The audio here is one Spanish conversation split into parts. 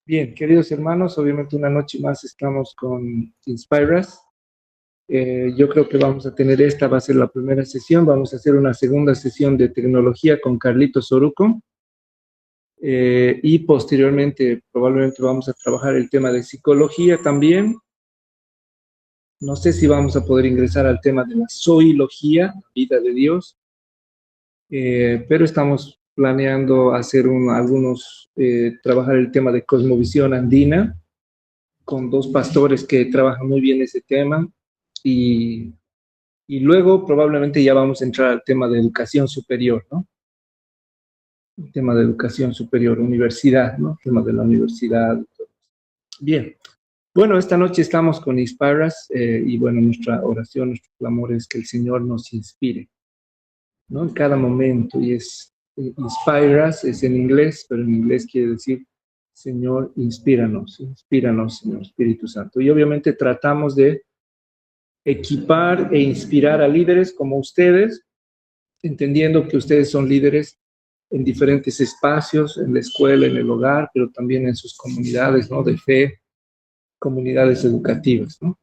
Bien, queridos hermanos, obviamente una noche más estamos con Inspiras. Yo creo que vamos a tener va a ser la primera sesión, vamos a hacer una segunda sesión de tecnología con Carlitos Soruco y posteriormente probablemente vamos a trabajar el tema de psicología también. No sé si vamos a poder ingresar al tema de la zoología, vida de Dios, pero estamos planeando hacer trabajar el tema de cosmovisión andina con dos pastores que trabajan muy bien ese tema y, y luego probablemente ya vamos a entrar al tema de educación superior, ¿no? El tema de educación superior, universidad, ¿no? El tema de la universidad. Bien, bueno, esta noche estamos con Inspiras y bueno, nuestra oración, nuestro clamor es que el Señor nos inspire, ¿no? En cada momento y Inspiras es en inglés, pero en inglés quiere decir Señor, inspíranos, Señor Espíritu Santo. Y obviamente tratamos de equipar e inspirar a líderes como ustedes, entendiendo que ustedes son líderes en diferentes espacios, en la escuela, en el hogar, pero también en sus comunidades, ¿no? De fe, comunidades educativas, ¿no?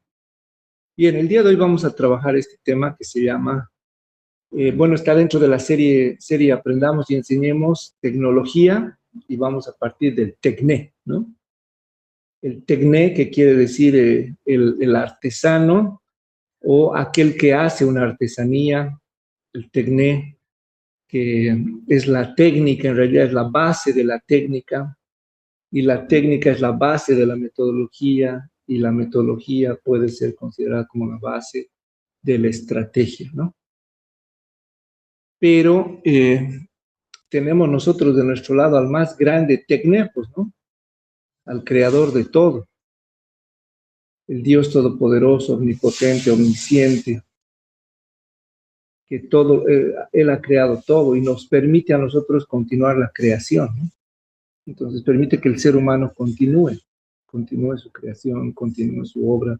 Bien, el día de hoy vamos a trabajar este tema que se llama, bueno, está dentro de la serie Aprendamos y Enseñemos Tecnología y vamos a partir del TECNE, ¿no? El TECNE, que quiere decir el artesano o aquel que hace una artesanía, el TECNE, que es la técnica, en realidad es la base de la técnica, y la técnica es la base de la metodología, y la metodología puede ser considerada como la base de la estrategia, ¿no? Pero tenemos nosotros de nuestro lado al más grande TECNE, pues, ¿no? Al creador de todo, el Dios todopoderoso, omnipotente, omnisciente, que todo, Él ha creado todo y nos permite a nosotros continuar la creación, ¿no? Entonces permite que el ser humano continúe su creación, continúe su obra,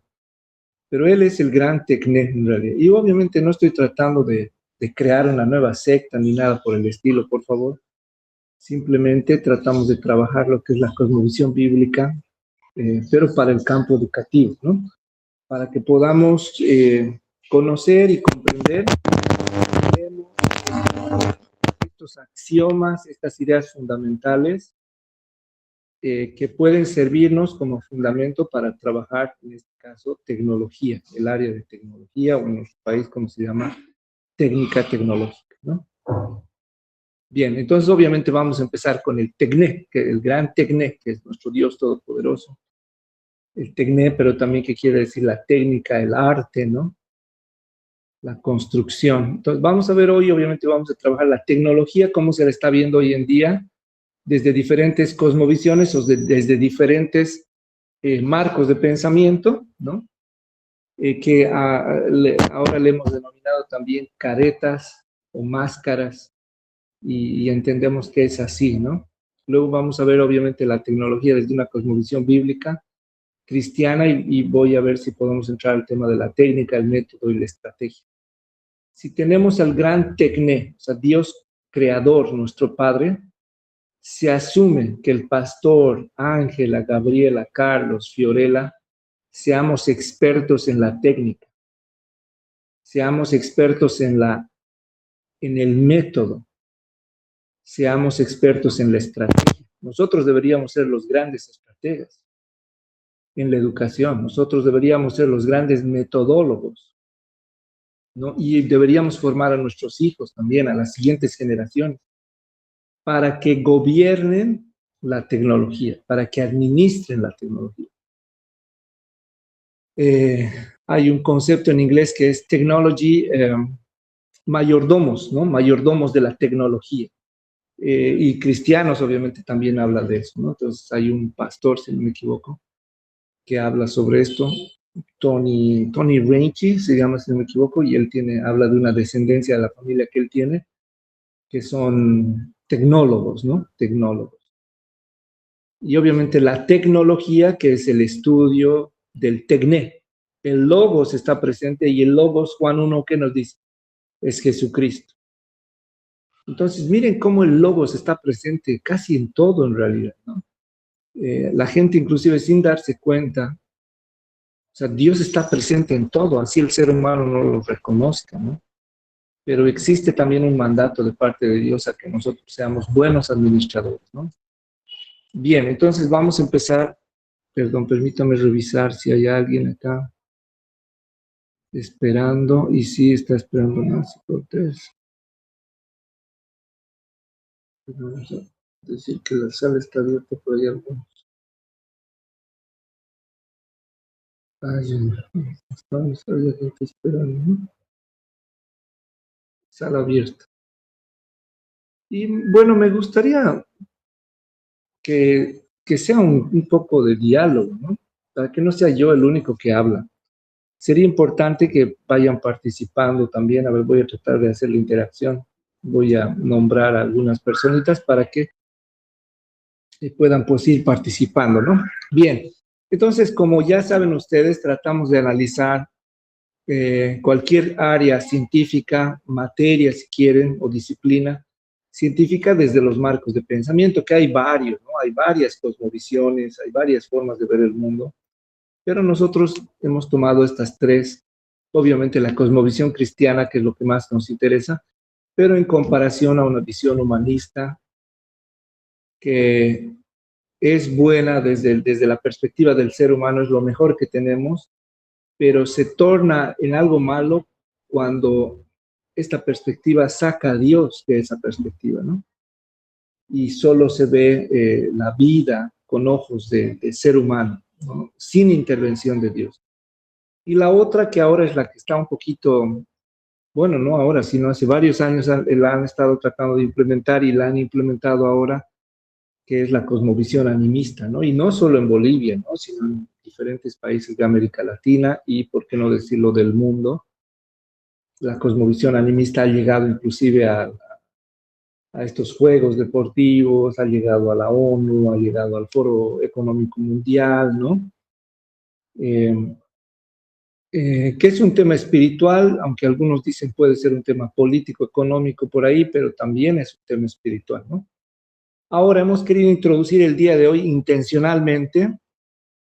pero Él es el gran TECNE en realidad. Y obviamente no estoy tratando de crear una nueva secta ni nada por el estilo, por favor. Simplemente tratamos de trabajar lo que es la cosmovisión bíblica, pero para el campo educativo, ¿no? Para que podamos conocer y comprender estos axiomas, estas ideas fundamentales que pueden servirnos como fundamento para trabajar, en este caso, tecnología, el área de tecnología, o en nuestro país, como se llama, técnica tecnológica, ¿no? Bien, entonces obviamente vamos a empezar con el TECNE, el gran TECNE, que es nuestro Dios todopoderoso. El TECNE, pero también que quiere decir la técnica, el arte, ¿no? La construcción. Entonces vamos a ver hoy, obviamente vamos a trabajar la tecnología, cómo se la está viendo hoy en día, desde diferentes cosmovisiones o desde diferentes marcos de pensamiento, ¿no? Que ahora le hemos denominado también caretas o máscaras y entendemos que es así, ¿no? Luego vamos a ver obviamente la tecnología desde una cosmovisión bíblica, cristiana y voy a ver si podemos entrar al tema de la técnica, el método y la estrategia. Si tenemos al gran TECNE, o sea, Dios creador, nuestro Padre, se asume que el pastor, Ángela, Gabriela, Carlos, Fiorella, seamos expertos en la técnica, seamos expertos en el método, seamos expertos en la estrategia. Nosotros deberíamos ser los grandes estrategas en la educación, nosotros deberíamos ser los grandes metodólogos, ¿no? Y deberíamos formar a nuestros hijos también, a las siguientes generaciones, para que gobiernen la tecnología, para que administren la tecnología. Hay un concepto en inglés que es technology mayordomos, ¿no? Mayordomos de la tecnología. Y cristianos obviamente también habla de eso, ¿no? Entonces hay un pastor, si no me equivoco, que habla sobre esto, Tony Reinke se llama, si no me equivoco, y él habla de una descendencia de la familia que él tiene, que son tecnólogos, ¿no? Tecnólogos. Y obviamente la tecnología, que es el estudio del TECNE. El logos está presente y el logos, Juan 1, ¿qué nos dice? Es Jesucristo. Entonces, miren cómo el logos está presente casi en todo en realidad, ¿no? La gente inclusive sin darse cuenta, o sea, Dios está presente en todo, así el ser humano no lo reconozca, ¿no? Pero existe también un mandato de parte de Dios a que nosotros seamos buenos administradores, ¿no? Bien, entonces vamos a empezar. Perdón, permítame revisar si hay alguien acá esperando. Y sí, está esperando Nancy Cortés. Vamos a decir que la sala está abierta por ahí algunos. Estamos, había gente esperando, ¿no? Sala abierta. Y bueno, me gustaría que sea un poco de diálogo, ¿no? Para que no sea yo el único que habla. Sería importante que vayan participando también. A ver, voy a tratar de hacer la interacción. Voy a nombrar a algunas personitas para que puedan pues ir participando, ¿no? Bien, entonces como ya saben ustedes, tratamos de analizar cualquier área científica, materia si quieren, o disciplina científica desde los marcos de pensamiento, que hay varios, ¿no? Hay varias cosmovisiones, hay varias formas de ver el mundo, pero nosotros hemos tomado estas tres, obviamente la cosmovisión cristiana, que es lo que más nos interesa, pero en comparación a una visión humanista que es buena desde la perspectiva del ser humano, es lo mejor que tenemos, pero se torna en algo malo cuando esta perspectiva saca a Dios de esa perspectiva, ¿no? Y solo se ve la vida con ojos de ser humano, ¿no? Sin intervención de Dios. Y la otra que ahora es la que está un poquito, bueno, no ahora, sino hace varios años la han estado tratando de implementar y la han implementado ahora, que es la cosmovisión animista, ¿no? Y no solo en Bolivia, ¿no? Sino en diferentes países de América Latina y, por qué no decirlo, del mundo. La cosmovisión animista ha llegado inclusive a estos juegos deportivos, ha llegado a la ONU, ha llegado al Foro Económico Mundial, ¿no? Eh, que es un tema espiritual, aunque algunos dicen puede ser un tema político, económico por ahí, pero también es un tema espiritual, ¿no? Ahora hemos querido introducir el día de hoy intencionalmente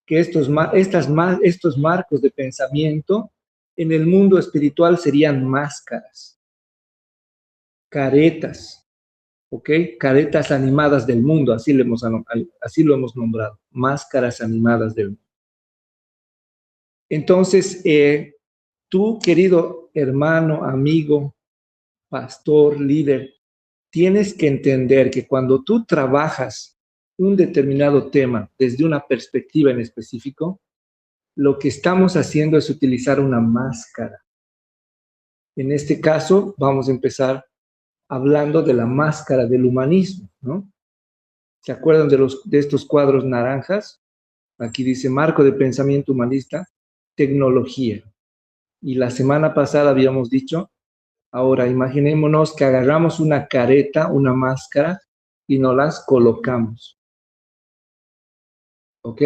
que estos marcos de pensamiento en el mundo espiritual serían máscaras, caretas, ¿ok? Caretas animadas del mundo, así lo hemos nombrado, máscaras animadas del mundo. Entonces, tú, querido hermano, amigo, pastor, líder, tienes que entender que cuando tú trabajas un determinado tema desde una perspectiva en específico, lo que estamos haciendo es utilizar una máscara. En este caso, vamos a empezar hablando de la máscara del humanismo, ¿no? ¿Se acuerdan de estos cuadros naranjas? Aquí dice marco de pensamiento humanista, tecnología. Y la semana pasada habíamos dicho, ahora imaginémonos que agarramos una careta, una máscara, y nos las colocamos. ¿Ok?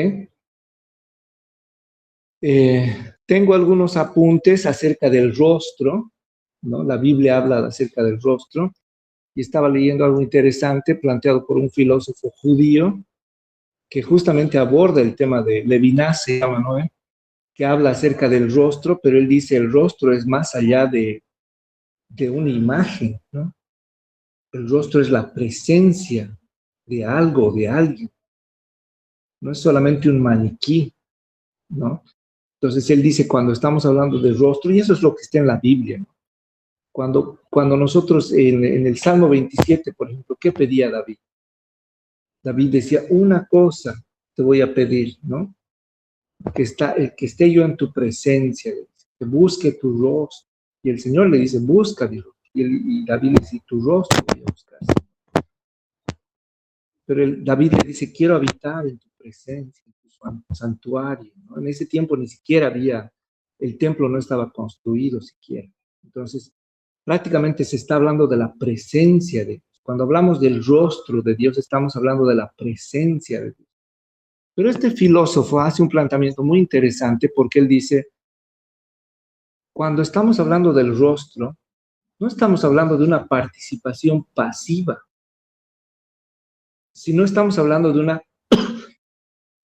Tengo algunos apuntes acerca del rostro, ¿no? La Biblia habla acerca del rostro, y estaba leyendo algo interesante planteado por un filósofo judío que justamente aborda el tema de Levinas, se llama, ¿no? Que habla acerca del rostro, pero él dice el rostro es más allá de una imagen, ¿no? El rostro es la presencia de algo, de alguien, no es solamente un maniquí, ¿no? Entonces él dice, cuando estamos hablando de rostro, y eso es lo que está en la Biblia, ¿no? Cuando nosotros en el Salmo 27, por ejemplo, ¿qué pedía David? David decía, una cosa te voy a pedir, ¿no? Que esté yo en tu presencia, que busque tu rostro. Y el Señor le dice, busca mi rostro. Y David le dice, tu rostro voy a buscar. Pero David le dice, quiero habitar en tu presencia, en tu santuario, ¿no? En ese tiempo ni siquiera el templo no estaba construido siquiera. Entonces, prácticamente se está hablando de la presencia de Dios. Cuando hablamos del rostro de Dios, estamos hablando de la presencia de Dios. Pero este filósofo hace un planteamiento muy interesante porque él dice, cuando estamos hablando del rostro, no estamos hablando de una participación pasiva, sino estamos hablando de una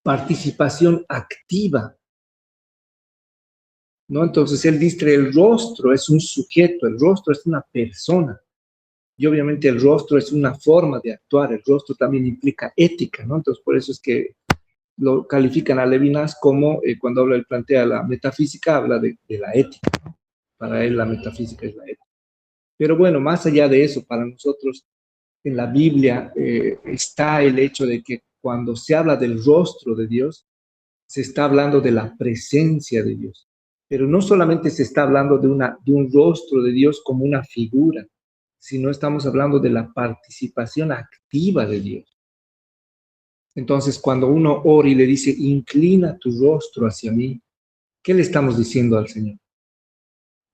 participación activa, ¿no? Entonces él dice, el rostro es un sujeto, el rostro es una persona, y obviamente el rostro es una forma de actuar, el rostro también implica ética, ¿no? Entonces por eso es que lo califican a Levinas como, cuando él plantea la metafísica, habla de la ética, ¿no? Para él la metafísica es la ética. Pero bueno, más allá de eso, para nosotros en la Biblia está el hecho de que cuando se habla del rostro de Dios, se está hablando de la presencia de Dios. Pero no solamente se está hablando de un rostro de Dios como una figura, sino estamos hablando de la participación activa de Dios. Entonces, cuando uno ora y le dice, inclina tu rostro hacia mí, ¿qué le estamos diciendo al Señor?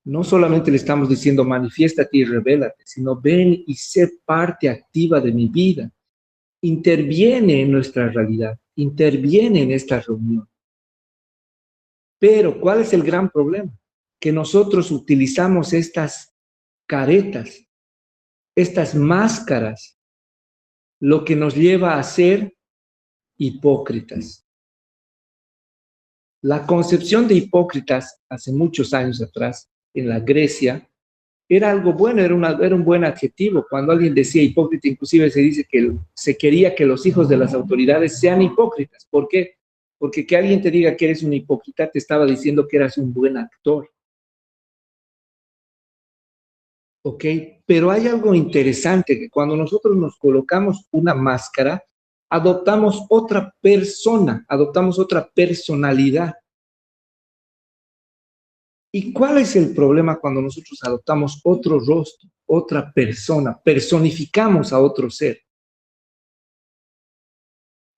No solamente le estamos diciendo, manifiéstate y revélate, sino ven y sé parte activa de mi vida. Interviene en nuestra realidad, interviene en esta reunión. Pero, ¿cuál es el gran problema? Que nosotros utilizamos estas caretas, estas máscaras, lo que nos lleva a ser hipócritas. La concepción de hipócritas hace muchos años atrás, en la Grecia, era algo bueno, era un buen adjetivo. Cuando alguien decía hipócrita, inclusive se dice que se quería que los hijos de las autoridades sean hipócritas. ¿Por qué? Porque que alguien te diga que eres un hipócrita te estaba diciendo que eras un buen actor. ¿Ok? Pero hay algo interesante, que cuando nosotros nos colocamos una máscara, adoptamos otra persona, adoptamos otra personalidad. ¿Y cuál es el problema cuando nosotros adoptamos otro rostro, otra persona, personificamos a otro ser?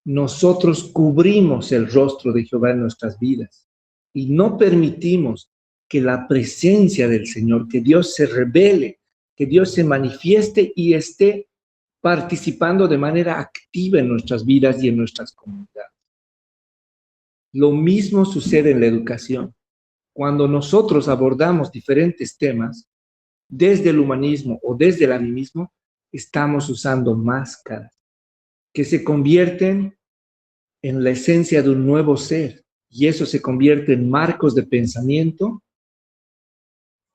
Nosotros cubrimos el rostro de Jehová en nuestras vidas y no permitimos que la presencia del Señor, que Dios se revele, que Dios se manifieste y esté participando de manera activa en nuestras vidas y en nuestras comunidades. Lo mismo sucede en la educación. Cuando nosotros abordamos diferentes temas, desde el humanismo o desde el animismo, estamos usando máscaras que se convierten en la esencia de un nuevo ser, y eso se convierte en marcos de pensamiento,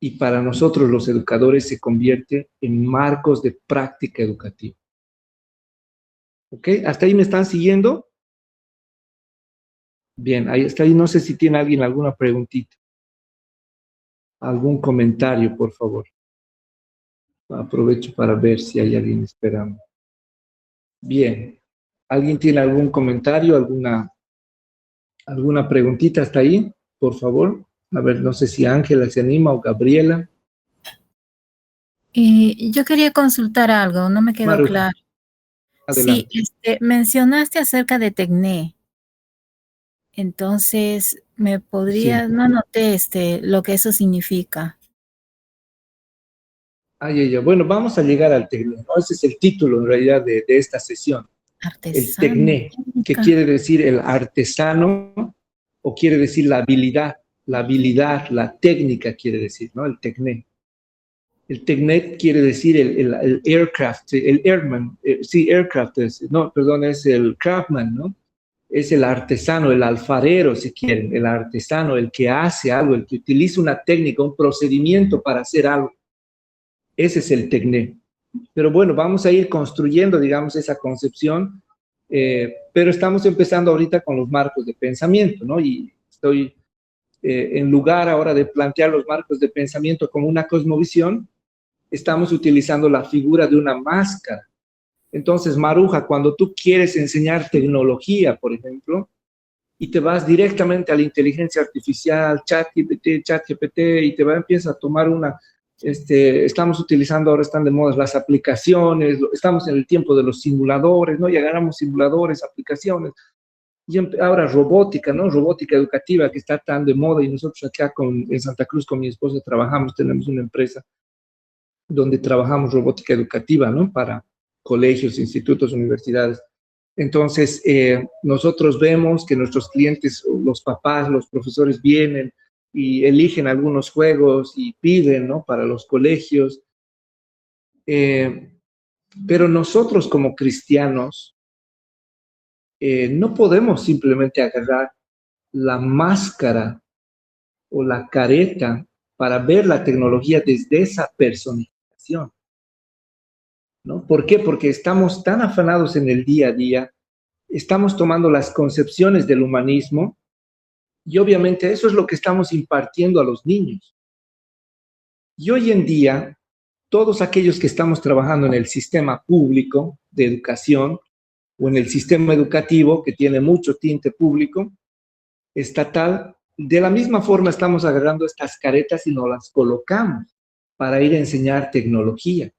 y para nosotros los educadores se convierte en marcos de práctica educativa. ¿Ok? ¿Hasta ahí me están siguiendo? Bien, ahí está. Ahí no sé si tiene alguien alguna preguntita. Algún comentario, por favor. Aprovecho para ver si hay alguien esperando. Bien. ¿Alguien tiene algún comentario, alguna preguntita hasta ahí? Por favor. A ver, no sé si Ángela se anima o Gabriela. Yo quería consultar algo, no me quedó Maru, claro. Sí, adelante. mencionaste acerca de Tecné. Entonces, ¿me Sí. podrías, no noté lo que eso significa? Bueno, vamos a llegar al Tecné, ¿no? Ese es el título en realidad de esta sesión. El Artesano, Tecné, que técnica, quiere decir el artesano o quiere decir la habilidad, la técnica quiere decir, ¿no? El Tecné. El Tecnet quiere decir el aircraft, el airman, sí, aircraft no, perdón, es el craftsman, ¿no? Es el artesano, el alfarero, si quieren, el artesano, el que hace algo, el que utiliza una técnica, un procedimiento para hacer algo. Ese es el Tecnet. Pero bueno, vamos a ir construyendo, digamos, esa concepción, pero estamos empezando ahorita con los marcos de pensamiento, ¿no? Y estoy, en lugar ahora de plantear los marcos de pensamiento como una cosmovisión, estamos utilizando la figura de una máscara. Entonces, Maruja, cuando tú quieres enseñar tecnología, por ejemplo, y te vas directamente a la inteligencia artificial, ChatGPT, y empiezas a tomar estamos utilizando, ahora están de moda las aplicaciones, estamos en el tiempo de los simuladores, ¿no? Y agarramos simuladores, aplicaciones, y ahora robótica, ¿no? Robótica educativa que está tan de moda, y nosotros acá en Santa Cruz con mi esposa trabajamos, tenemos una empresa donde trabajamos robótica educativa, ¿no? Para colegios, institutos, universidades. Entonces, nosotros vemos que nuestros clientes, los papás, los profesores vienen y eligen algunos juegos y piden, ¿no? Para los colegios. Pero nosotros como cristianos no podemos simplemente agarrar la máscara o la careta para ver la tecnología desde esa personificación, ¿no? ¿Por qué? Porque estamos tan afanados en el día a día, estamos tomando las concepciones del humanismo y obviamente eso es lo que estamos impartiendo a los niños. Y hoy en día, todos aquellos que estamos trabajando en el sistema público de educación o en el sistema educativo que tiene mucho tinte público, estatal, de la misma forma estamos agarrando estas caretas y nos las colocamos para ir a enseñar tecnología.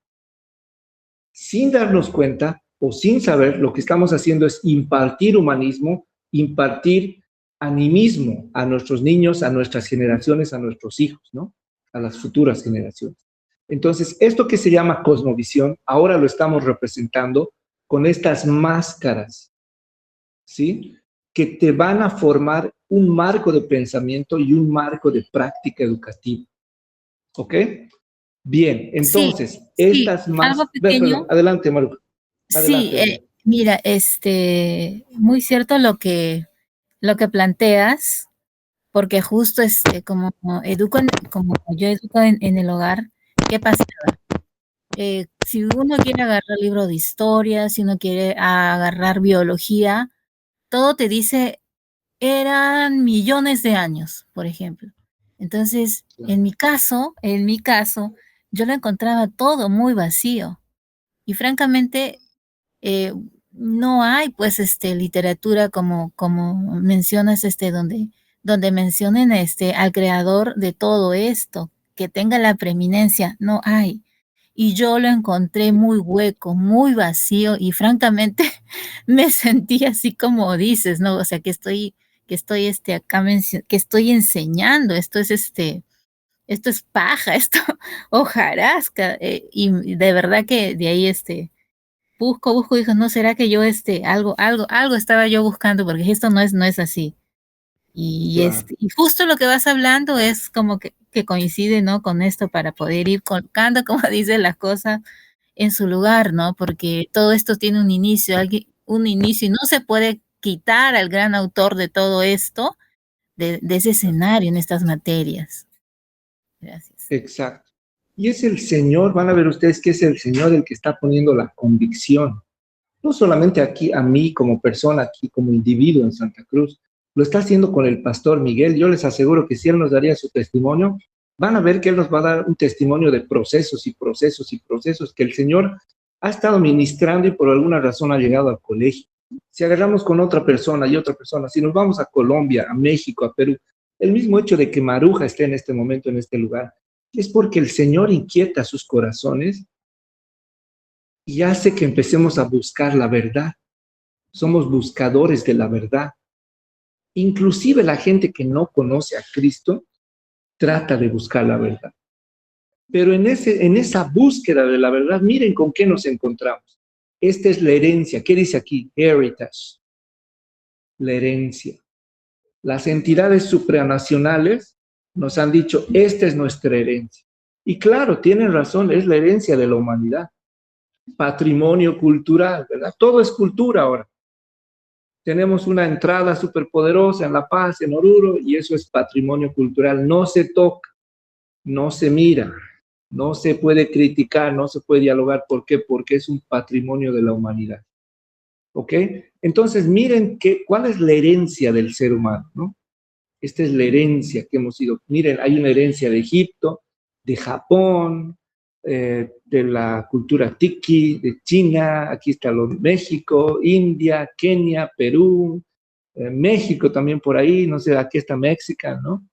Sin darnos cuenta o sin saber, lo que estamos haciendo es impartir humanismo, impartir animismo a nuestros niños, a nuestras generaciones, a nuestros hijos, ¿no? A las futuras generaciones. Entonces, esto que se llama cosmovisión, ahora lo estamos representando con estas máscaras, ¿sí? Que te van a formar un marco de pensamiento y un marco de práctica educativa. ¿Ok? Bien, Sí, entonces, sí, estas algo más... Perdón, pequeño. adelante, Maru. Sí, Adelante, adelante. mira, muy cierto lo que planteas, porque justo como como yo educo en el hogar, ¿qué pasa? Si uno quiere agarrar libro de historia, si uno quiere agarrar biología, todo te dice eran millones de años, por ejemplo. Entonces, Claro. en mi caso, yo lo encontraba todo muy vacío. Y francamente, eh, no hay pues literatura como mencionas donde mencionen al creador de todo esto, que tenga la preeminencia, no hay. Y yo lo encontré muy hueco, muy vacío y francamente me sentí así como dices, ¿no? O sea, que estoy que estoy enseñando, esto es paja, esto hojarasca, y de verdad que de ahí busco, dijo, no, será que yo algo estaba yo buscando, porque esto no es así. Claro. Y justo lo que vas hablando es como que coincide, ¿no? Con esto para poder ir colocando, como dice las cosas, en su lugar, ¿no? Porque todo esto tiene un inicio y no se puede quitar al gran autor de todo esto, de ese escenario en estas materias. Gracias. Exacto. Y es el Señor, van a ver ustedes que es el Señor el que está poniendo la convicción. No solamente aquí a mí como persona, aquí como individuo en Santa Cruz, lo está haciendo con el pastor Miguel. Yo les aseguro que si él nos daría su testimonio, van a ver que él nos va a dar un testimonio de procesos y procesos y procesos que el Señor ha estado ministrando y por alguna razón ha llegado al colegio. Si agarramos con otra persona y otra persona, si nos vamos a Colombia, a México, a Perú, el mismo hecho de que Maruja esté en este momento, en este lugar, es porque el Señor inquieta sus corazones y hace que empecemos a buscar la verdad. Somos buscadores de la verdad. Inclusive la gente que no conoce a Cristo trata de buscar la verdad. Pero en esa búsqueda de la verdad, miren con qué nos encontramos. Esta es la herencia. ¿Qué dice aquí? Heritage. La herencia. Las entidades supranacionales nos han dicho, esta es nuestra herencia. Y claro, tienen razón, es la herencia de la humanidad. Patrimonio cultural, ¿verdad? Todo es cultura ahora. Tenemos una entrada súper poderosa en La Paz, en Oruro, y eso es patrimonio cultural. No se toca, no se mira, no se puede criticar, no se puede dialogar. ¿Por qué? Porque es un patrimonio de la humanidad. ¿Ok? Entonces, miren cuál es la herencia del ser humano, ¿no? Esta es la herencia que hemos ido. Miren, hay una herencia de Egipto, de Japón, de la cultura tiki, de China, aquí está México, India, Kenia, Perú, México también por ahí, no sé, aquí está México, ¿no?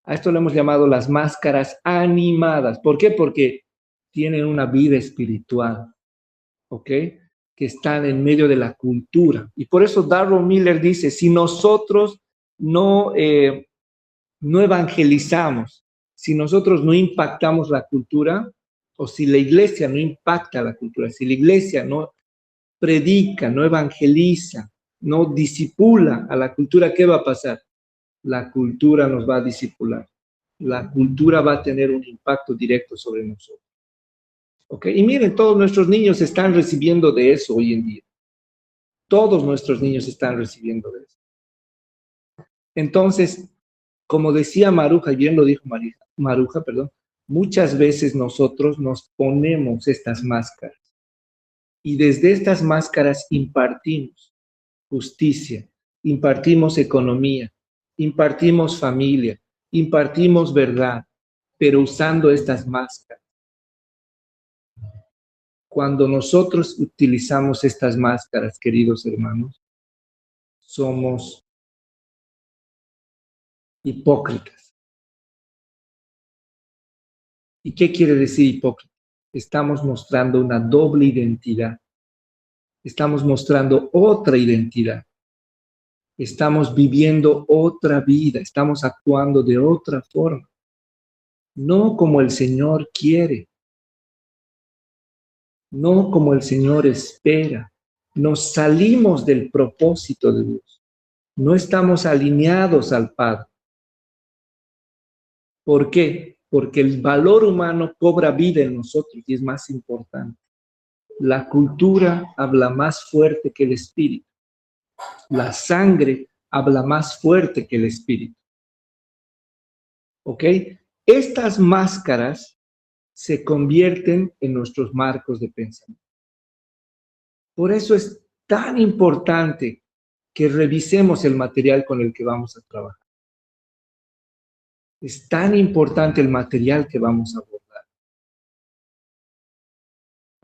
A esto le hemos llamado las máscaras animadas. ¿Por qué? Porque tienen una vida espiritual, ¿ok? Que están en medio de la cultura. Y por eso Darrell Miller dice, si nosotros no, no evangelizamos, si nosotros no impactamos la cultura, o si la iglesia no impacta la cultura, si la iglesia no predica, no evangeliza, no disipula a la cultura, ¿qué va a pasar? La cultura nos va a disipular. La cultura va a tener un impacto directo sobre nosotros. ¿Ok? Y miren, todos nuestros niños están recibiendo de eso hoy en día. Todos nuestros niños están recibiendo de eso. Entonces, como decía Maruja, y bien lo dijo Maruja, muchas veces nosotros nos ponemos estas máscaras y desde estas máscaras impartimos justicia, impartimos economía, impartimos familia, impartimos verdad, pero usando estas máscaras. Cuando nosotros utilizamos estas máscaras, queridos hermanos, somos hipócritas. ¿Y qué quiere decir hipócrita? Estamos mostrando una doble identidad. Estamos mostrando otra identidad. Estamos viviendo otra vida. Estamos actuando de otra forma. No como el Señor quiere. No como el Señor espera. Nos salimos del propósito de Dios. No estamos alineados al Padre. ¿Por qué? Porque el valor humano cobra vida en nosotros y es más importante. La cultura habla más fuerte que el espíritu. La sangre habla más fuerte que el espíritu. ¿Ok? Estas máscaras se convierten en nuestros marcos de pensamiento. Por eso es tan importante que revisemos el material con el que vamos a trabajar. Es tan importante el material que vamos a abordar.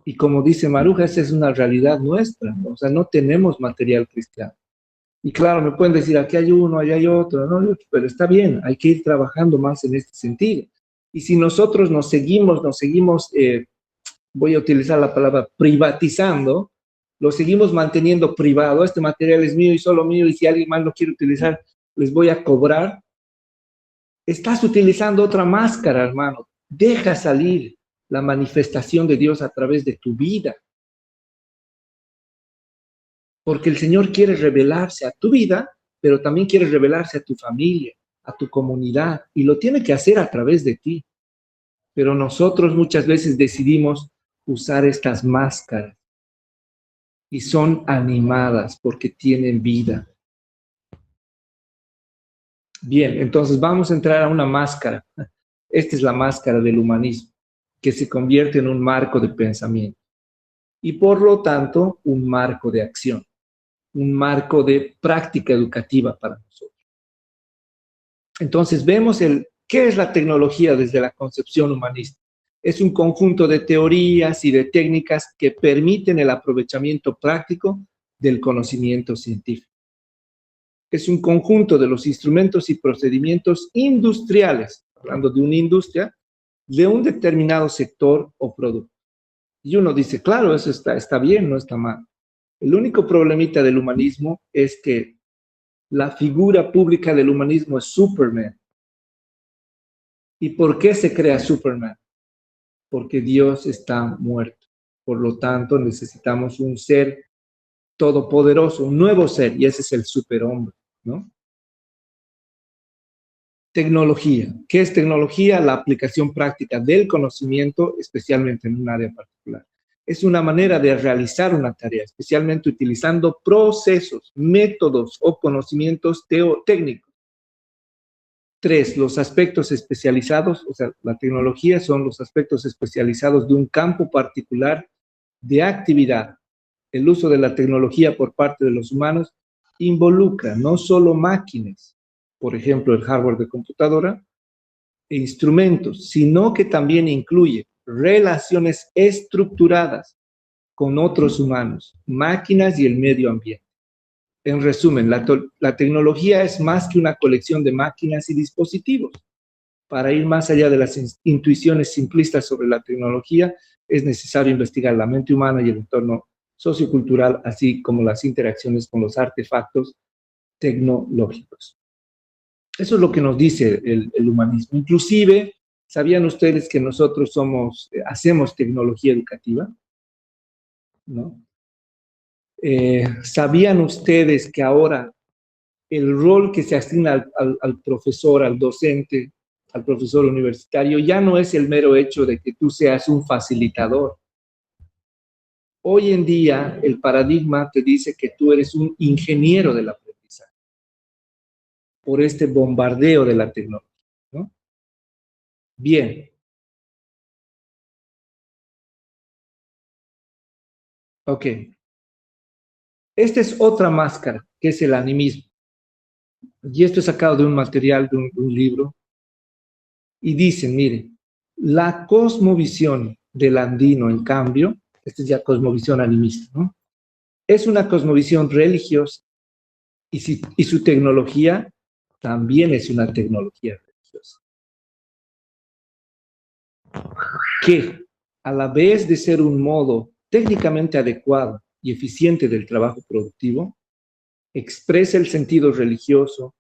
Y como dice Maruja, esa es una realidad nuestra, ¿no? O sea, no tenemos material cristiano. Y claro, me pueden decir, aquí hay uno, allá hay otro, ¿no? Pero está bien, hay que ir trabajando más en este sentido. Y si nosotros nos seguimos, voy a utilizar la palabra privatizando, lo seguimos manteniendo privado, este material es mío y solo mío, y si alguien más lo quiere utilizar, les voy a cobrar. Estás utilizando otra máscara, hermano. Deja salir la manifestación de Dios a través de tu vida. Porque el Señor quiere revelarse a tu vida, pero también quiere revelarse a tu familia, a tu comunidad, y lo tiene que hacer a través de ti. Pero nosotros muchas veces decidimos usar estas máscaras y son animadas porque tienen vida. Bien, entonces vamos a entrar a una máscara. Esta es la máscara del humanismo, que se convierte en un marco de pensamiento y por lo tanto un marco de acción, un marco de práctica educativa para nosotros. Entonces vemos ¿qué es la tecnología desde la concepción humanista? Es un conjunto de teorías y de técnicas que permiten el aprovechamiento práctico del conocimiento científico. Es un conjunto de los instrumentos y procedimientos industriales, hablando de una industria, de un determinado sector o producto. Y uno dice, claro, eso está bien, no está mal. El único problemita del humanismo es que la figura pública del humanismo es Superman. ¿Y por qué se crea Superman? Porque Dios está muerto. Por lo tanto, necesitamos un ser todopoderoso, un nuevo ser, y ese es el superhombre, ¿no? Tecnología. ¿Qué es tecnología? La aplicación práctica del conocimiento, especialmente en un área particular. Es una manera de realizar una tarea, especialmente utilizando procesos, métodos o conocimientos técnicos. 3, los aspectos especializados, o sea, la tecnología son los aspectos especializados de un campo particular de actividad. El uso de la tecnología por parte de los humanos involucra no solo máquinas, por ejemplo, el hardware de computadora, e instrumentos, sino que también incluye relaciones estructuradas con otros humanos, máquinas y el medio ambiente. En resumen, la tecnología es más que una colección de máquinas y dispositivos. Para ir más allá de las intuiciones simplistas sobre la tecnología, es necesario investigar la mente humana y el entorno sociocultural, así como las interacciones con los artefactos tecnológicos. Eso es lo que nos dice el humanismo. Inclusive, ¿sabían ustedes que nosotros hacemos tecnología educativa? ¿No? ¿Sabían ustedes que ahora el rol que se asigna al profesor, al docente, al profesor universitario, ya no es el mero hecho de que tú seas un facilitador Hoy en día, el paradigma te dice que tú eres un ingeniero del aprendizaje por este bombardeo de la tecnología, ¿no? Bien. Ok. Esta es otra máscara, que es el animismo. Y esto es sacado de un material, de un libro. Y dicen, miren, la cosmovisión del andino, en cambio, esta es ya cosmovisión animista, ¿no? Es una cosmovisión religiosa y su tecnología también es una tecnología religiosa. Que a la vez de ser un modo técnicamente adecuado y eficiente del trabajo productivo, expresa el sentido religioso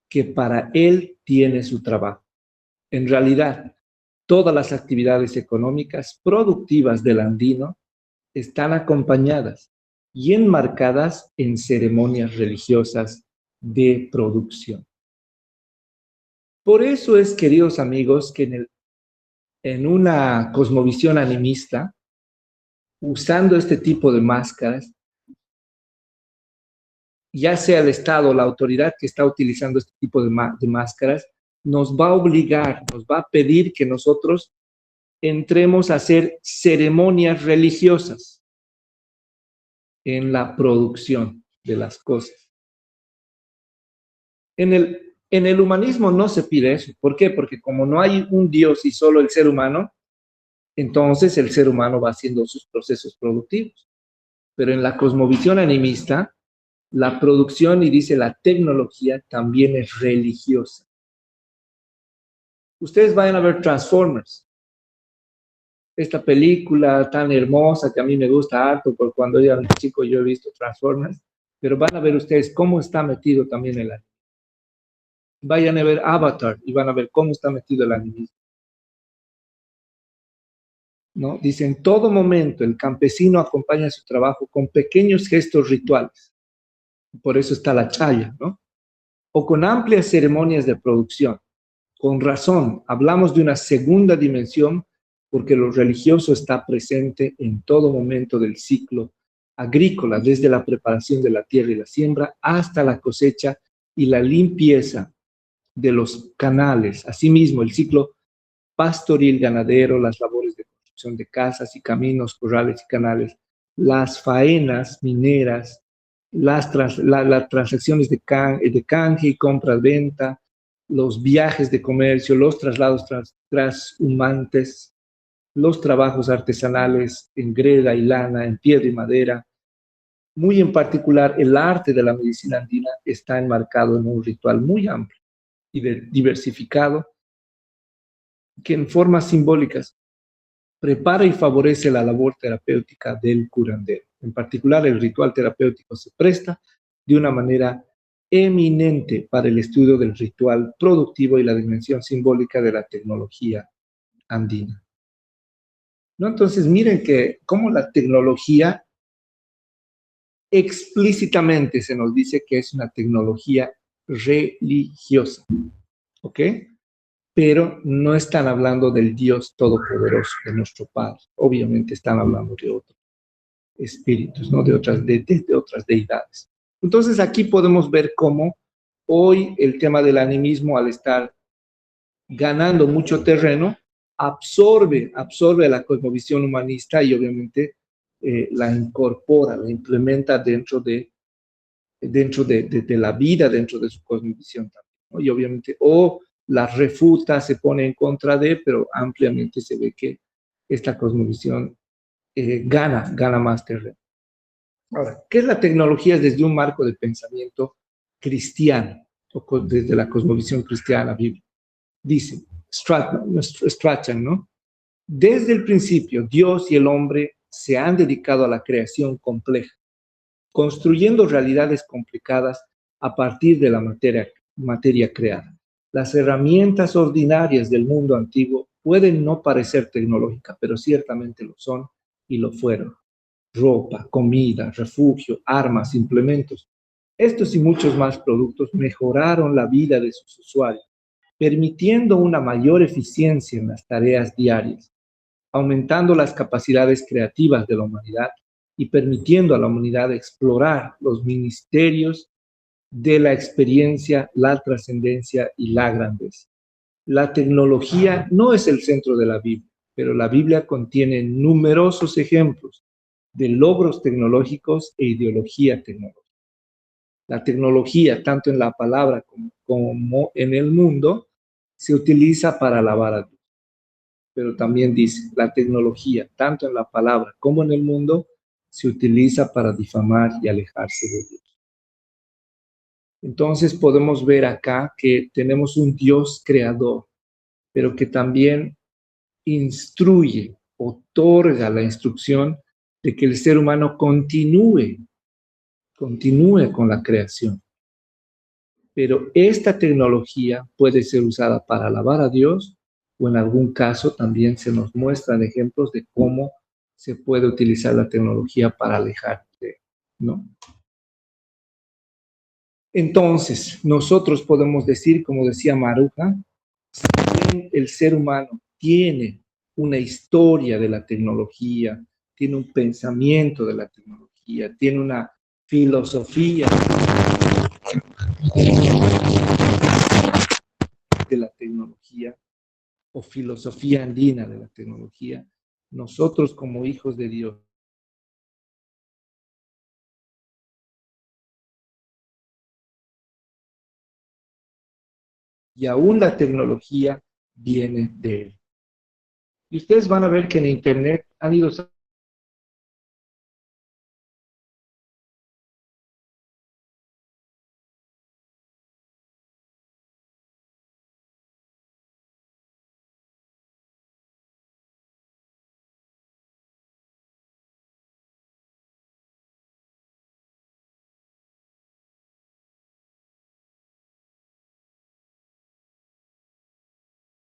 que para él tiene su trabajo. En realidad, todas las actividades económicas productivas del andino están acompañadas y enmarcadas en ceremonias religiosas de producción. Por eso es, queridos amigos, que en una cosmovisión animista, usando este tipo de máscaras, ya sea el Estado o la autoridad que está utilizando este tipo de máscaras, nos va a obligar, nos va a pedir que nosotros entremos a hacer ceremonias religiosas en la producción de las cosas. En el humanismo no se pide eso. ¿Por qué? Porque como no hay un Dios y solo el ser humano, entonces el ser humano va haciendo sus procesos productivos. Pero en la cosmovisión animista, la producción, y dice la tecnología, también es religiosa. Ustedes vayan a ver Transformers, esta película tan hermosa que a mí me gusta harto, porque cuando yo era chico yo he visto Transformers, pero van a ver ustedes cómo está metido también el anime. Vayan a ver Avatar y van a ver cómo está metido el anime, ¿no? Dice, en todo momento el campesino acompaña su trabajo con pequeños gestos rituales. Por eso está la chaya, ¿no? O con amplias ceremonias de producción. Con razón, hablamos de una segunda dimensión porque lo religioso está presente en todo momento del ciclo agrícola, desde la preparación de la tierra y la siembra hasta la cosecha y la limpieza de los canales. Asimismo, el ciclo pastoril ganadero, las labores de construcción de casas y caminos, corrales y canales, las faenas mineras, las transacciones de canje y compra-venta, los viajes de comercio, los traslados transhumantes, los trabajos artesanales en greda y lana, en piedra y madera. Muy en particular, el arte de la medicina andina está enmarcado en un ritual muy amplio y diversificado que en formas simbólicas prepara y favorece la labor terapéutica del curandero. En particular, el ritual terapéutico se presta de una manera eminente para el estudio del ritual productivo y la dimensión simbólica de la tecnología andina, ¿no? Entonces, miren que cómo la tecnología explícitamente se nos dice que es una tecnología religiosa, ¿ok? Pero no están hablando del Dios Todopoderoso, de nuestro Padre. Obviamente están hablando de otros espíritus, ¿no? De otras deidades. Entonces aquí podemos ver cómo hoy el tema del animismo, al estar ganando mucho terreno, absorbe la cosmovisión humanista y obviamente la incorpora, la implementa dentro de la vida, dentro de su cosmovisión también, ¿no? Y obviamente, o la refuta, se pone en contra de, pero ampliamente se ve que esta cosmovisión gana más terreno. Ahora, ¿qué es la tecnología desde un marco de pensamiento cristiano, o desde la cosmovisión cristiana bíblica? Dice Strachan, ¿no? Desde el principio, Dios y el hombre se han dedicado a la creación compleja, construyendo realidades complicadas a partir de la materia creada. Las herramientas ordinarias del mundo antiguo pueden no parecer tecnológicas, pero ciertamente lo son y lo fueron. Ropa, comida, refugio, armas, implementos. Estos y muchos más productos mejoraron la vida de sus usuarios, permitiendo una mayor eficiencia en las tareas diarias, aumentando las capacidades creativas de la humanidad y permitiendo a la humanidad explorar los ministerios de la experiencia, la trascendencia y la grandeza. La tecnología no es el centro de la Biblia, pero la Biblia contiene numerosos ejemplos de logros tecnológicos e ideología tecnológica. La tecnología, tanto en la palabra como en el mundo, se utiliza para alabar a Dios. Pero también dice, la tecnología, tanto en la palabra como en el mundo, se utiliza para difamar y alejarse de Dios. Entonces podemos ver acá que tenemos un Dios creador, pero que también instruye, otorga la instrucción de que el ser humano continúe con la creación. Pero esta tecnología puede ser usada para alabar a Dios o en algún caso también se nos muestran ejemplos de cómo se puede utilizar la tecnología para alejarte, ¿no? Entonces, nosotros podemos decir, como decía Maruja, si el ser humano tiene una historia de la tecnología, tiene un pensamiento de la tecnología, tiene una filosofía de la tecnología o filosofía andina de la tecnología, nosotros como hijos de Dios y aún la tecnología viene de él. Y ustedes van a ver que en Internet han ido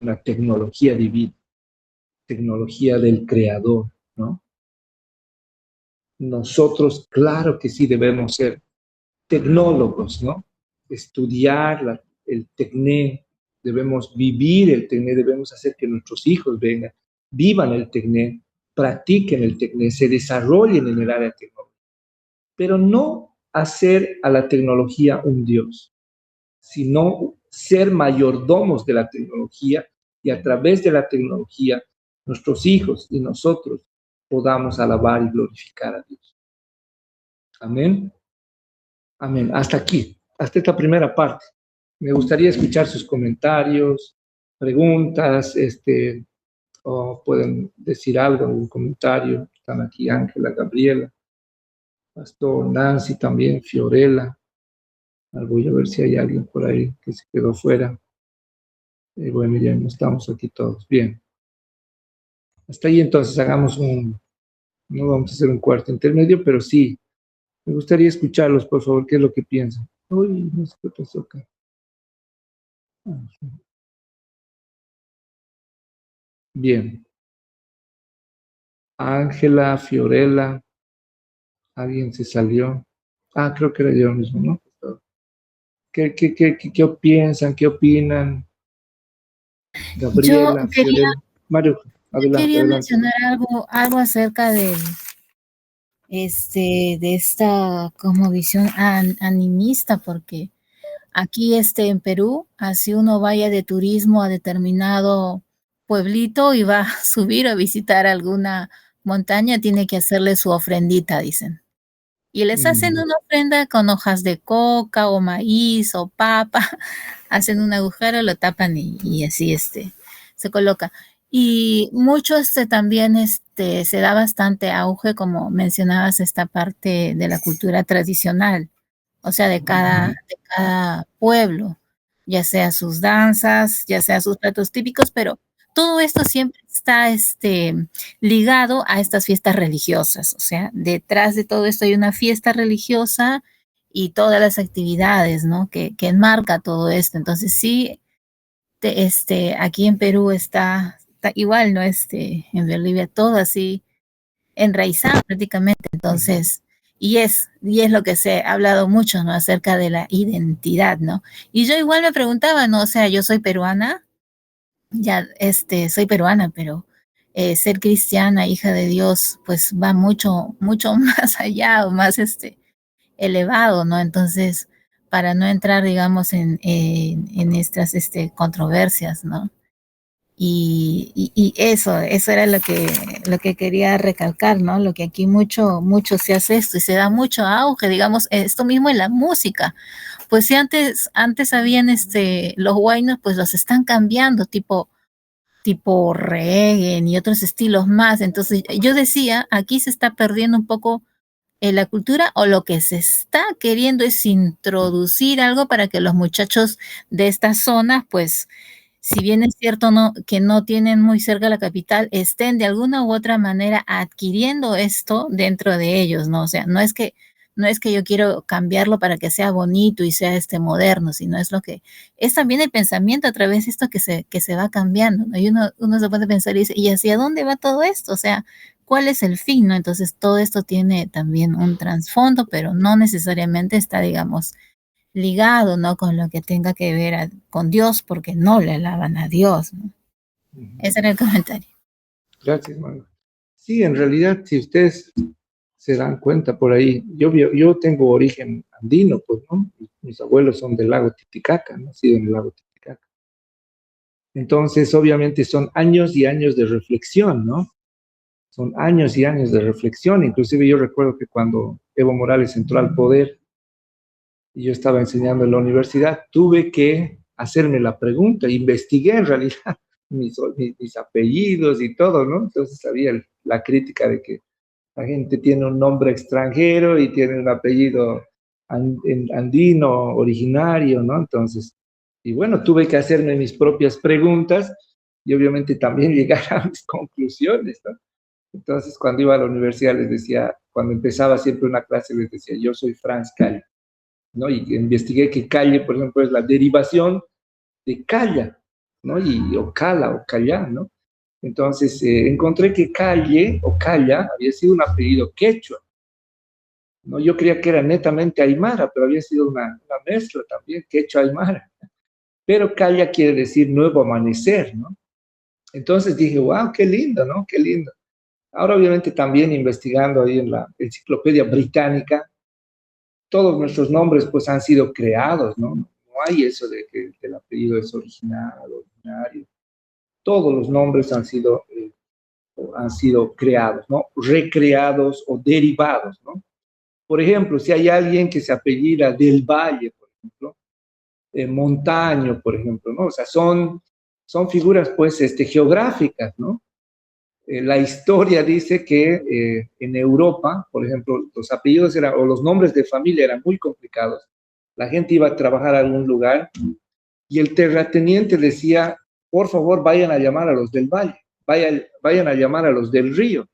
la tecnología divina, tecnología del creador, ¿no? Nosotros, claro que sí debemos ser tecnólogos, ¿no? Estudiar el TECNE, debemos vivir el TECNE, debemos hacer que nuestros hijos vengan, vivan el TECNE, practiquen el TECNE, se desarrollen en el área tecnológica, pero no hacer a la tecnología un Dios, sino ser mayordomos de la tecnología y a través de la tecnología nuestros hijos y nosotros podamos alabar y glorificar a Dios. Amén. Amén. Hasta aquí, hasta esta primera parte. Me gustaría escuchar sus comentarios, preguntas, o pueden decir algo, algún comentario. Están aquí Ángela, Gabriela, Pastor Nancy también, Fiorella. Voy a ver si hay alguien por ahí que se quedó fuera. Bueno, ya no estamos aquí todos. Bien. Hasta ahí entonces hagamos no vamos a hacer un cuarto intermedio, pero sí, me gustaría escucharlos, por favor, qué es lo que piensan. Uy, no sé qué pasó acá. Bien. Ángela, Fiorella, alguien se salió. Creo que era yo mismo, ¿no? ¿Qué piensan? ¿Qué opinan? Yo Gabriela, quería, Fiorella. Mario, adelante, quería adelante. mencionar algo acerca de esta como visión animista, porque aquí en Perú, así uno vaya de turismo a determinado pueblito y va a subir o visitar alguna montaña, tiene que hacerle su ofrendita, dicen. Y les hacen una ofrenda con hojas de coca o maíz o papa, hacen un agujero, lo tapan y así se coloca. Y mucho también se da bastante auge, como mencionabas, esta parte de la cultura tradicional, o sea, de cada pueblo, ya sea sus danzas, ya sea sus platos típicos, pero todo esto siempre está ligado a estas fiestas religiosas, o sea, detrás de todo esto hay una fiesta religiosa y todas las actividades, ¿no? Que enmarca todo esto. Entonces sí, aquí en Perú está igual, ¿no? En Bolivia todo así enraizado prácticamente. Entonces, y es lo que se ha hablado mucho, ¿no? Acerca de la identidad, ¿no? Y yo igual me preguntaba, ¿no? O sea, yo soy peruana, ya, soy peruana, pero ser cristiana, hija de Dios, pues va mucho, mucho más allá o más elevado, ¿no? Entonces, para no entrar, digamos, en estas controversias, ¿no? Y eso era lo que quería recalcar, ¿no? Lo que aquí mucho, mucho se hace esto y se da mucho auge, digamos, esto mismo en la música. Pues si antes habían los huaynos, pues los están cambiando, tipo reggae y otros estilos más. Entonces yo decía, aquí se está perdiendo un poco la cultura, o lo que se está queriendo es introducir algo para que los muchachos de estas zonas, pues, si bien es cierto que no tienen muy cerca la capital, estén de alguna u otra manera adquiriendo esto dentro de ellos, ¿no? O sea, no es que yo quiero cambiarlo para que sea bonito y sea moderno, sino es también el pensamiento a través de esto que se va cambiando, ¿no? Y uno se puede pensar y dice, ¿y hacia dónde va todo esto? O sea, ¿cuál es el fin, no? Entonces, todo esto tiene también un trasfondo, pero no necesariamente está, digamos, ligado, ¿no? Con lo que tenga que ver con Dios, porque no le alaban a Dios, ¿no? Ese era el comentario. Gracias, Manuel. Sí, en realidad, si ustedes se dan cuenta por ahí, yo tengo origen andino, pues, ¿no? Mis abuelos son del lago Titicaca, nacido en el lago Titicaca. Entonces, obviamente, son años y años de reflexión, ¿no? Son años y años de reflexión. Inclusive yo recuerdo que cuando Evo Morales entró al poder y yo estaba enseñando en la universidad, tuve que hacerme la pregunta, investigué en realidad mis apellidos y todo, ¿no? Entonces había la crítica de que la gente tiene un nombre extranjero y tiene un apellido andino, originario, ¿no? Entonces, y bueno, tuve que hacerme mis propias preguntas y obviamente también llegar a mis conclusiones, ¿no? Entonces, cuando iba a la universidad les decía, cuando empezaba siempre una clase les decía, yo soy Franz Calle, ¿no? Y investigué que Calle, por ejemplo, es la derivación de Calla, ¿no? Y o Cala o Calla, ¿no? Entonces, encontré que Calle o Calla había sido un apellido quechua, ¿no? Yo creía que era netamente aymara, pero había sido una mezcla también, quechua-aymara. Pero Calla quiere decir nuevo amanecer, ¿no? Entonces dije, wow, qué lindo, ¿no? Qué lindo. Ahora, obviamente, también investigando ahí en la enciclopedia británica, todos nuestros nombres pues han sido creados, ¿no? No hay eso de que el apellido es original, originario. Todos los nombres han sido creados, ¿no? Recreados o derivados, ¿no? Por ejemplo, si hay alguien que se apellida Del Valle, por ejemplo, Montaño, por ejemplo, ¿no? O sea, son figuras pues geográficas, ¿no? La historia dice que en Europa, por ejemplo, los apellidos eran, o los nombres de familia eran muy complicados. La gente iba a trabajar a algún lugar y el terrateniente decía, por favor, vayan a llamar a los del valle, vayan a llamar a los del río,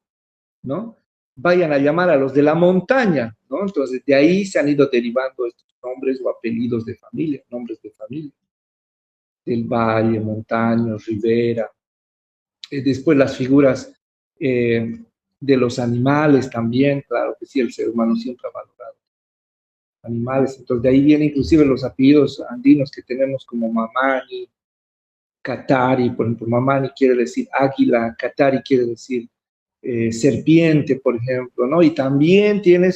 ¿no? Vayan a llamar a los de la montaña, ¿no? Entonces, de ahí se han ido derivando estos nombres o apellidos de familia, nombres de familia. Del valle, montaño, ribera, después las figuras de los animales también, claro que sí, el ser humano siempre ha valorado animales, entonces de ahí vienen inclusive los apellidos andinos que tenemos como Mamani, Katari, por ejemplo, Mamani quiere decir águila, Katari quiere decir serpiente, por ejemplo, ¿no? Y también tiene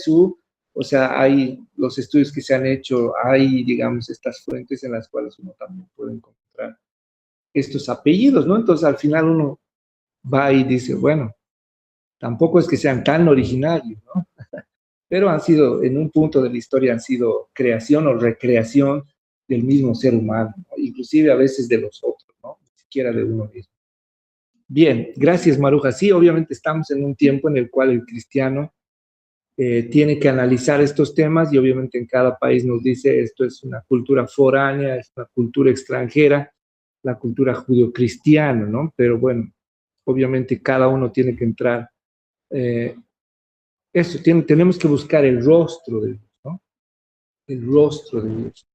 o sea, hay los estudios que se han hecho, hay, digamos, estas fuentes en las cuales uno también puede encontrar estos apellidos, ¿no? Entonces al final uno va y dice, bueno, tampoco es que sean tan originarios, ¿no? Pero han sido, en un punto de la historia, han sido creación o recreación del mismo ser humano, ¿no? Inclusive a veces de los otros, ¿no? Ni siquiera de uno mismo. Bien, gracias Maruja. Sí, obviamente estamos en un tiempo en el cual el cristiano tiene que analizar estos temas y obviamente en cada país nos dice esto es una cultura foránea, es una cultura extranjera, la cultura judio-cristiana, ¿no? Pero bueno, obviamente cada uno tiene que entrar eh, tenemos que buscar el rostro de Dios, ¿no? El rostro de Dios.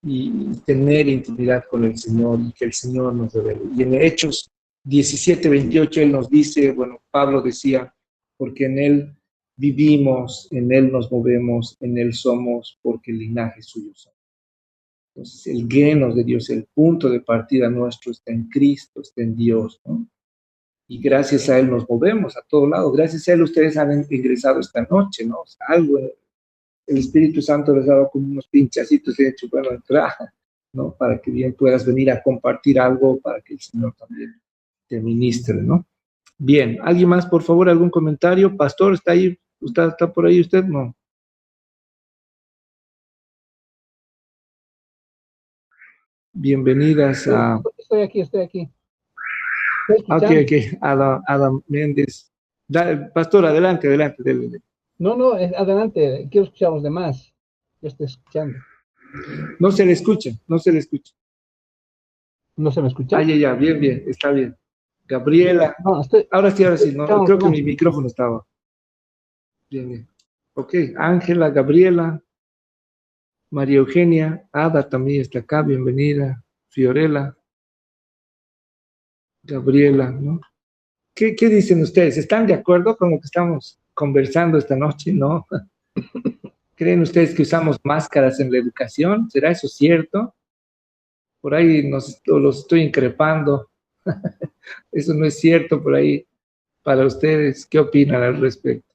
Y tener intimidad con el Señor y que el Señor nos revele. Y en Hechos 17:28 Él nos dice, bueno, Pablo decía, porque en Él vivimos, en Él nos movemos, en Él somos, porque el linaje suyo somos. Entonces, el genos de Dios, el punto de partida nuestro está en Cristo, está en Dios, ¿no? y gracias a él nos movemos a todo lado. Gracias a él ustedes han ingresado esta noche, ¿no? O sea, algo, el Espíritu Santo les ha dado como unos pinchacitos y ha dicho, bueno, entra, ¿no? Para que bien puedas venir a compartir algo, para que el Señor también te ministre, ¿no? Bien, ¿alguien más, por favor, algún comentario? Pastor, ¿está ahí? ¿Está por ahí usted? No. Bienvenidas a... Estoy aquí. Ok, Adam Méndez. Pastor, adelante, dele. No, adelante, quiero escuchar a los demás. Yo estoy escuchando. No se le escucha. ¿No se me escucha? Ya, bien, está bien. Gabriela. No, ahora sí, no, creo que mi micrófono estaba. Bien. Ok, Ángela, Gabriela, María Eugenia, Ada también está acá, bienvenida. Fiorella, Gabriela, ¿no? ¿Qué dicen ustedes? ¿Están de acuerdo con lo que estamos conversando esta noche, no? ¿Creen ustedes que usamos máscaras en la educación? ¿Será eso cierto? Por ahí los estoy increpando. Eso no es cierto por ahí. Para ustedes, ¿qué opinan al respecto?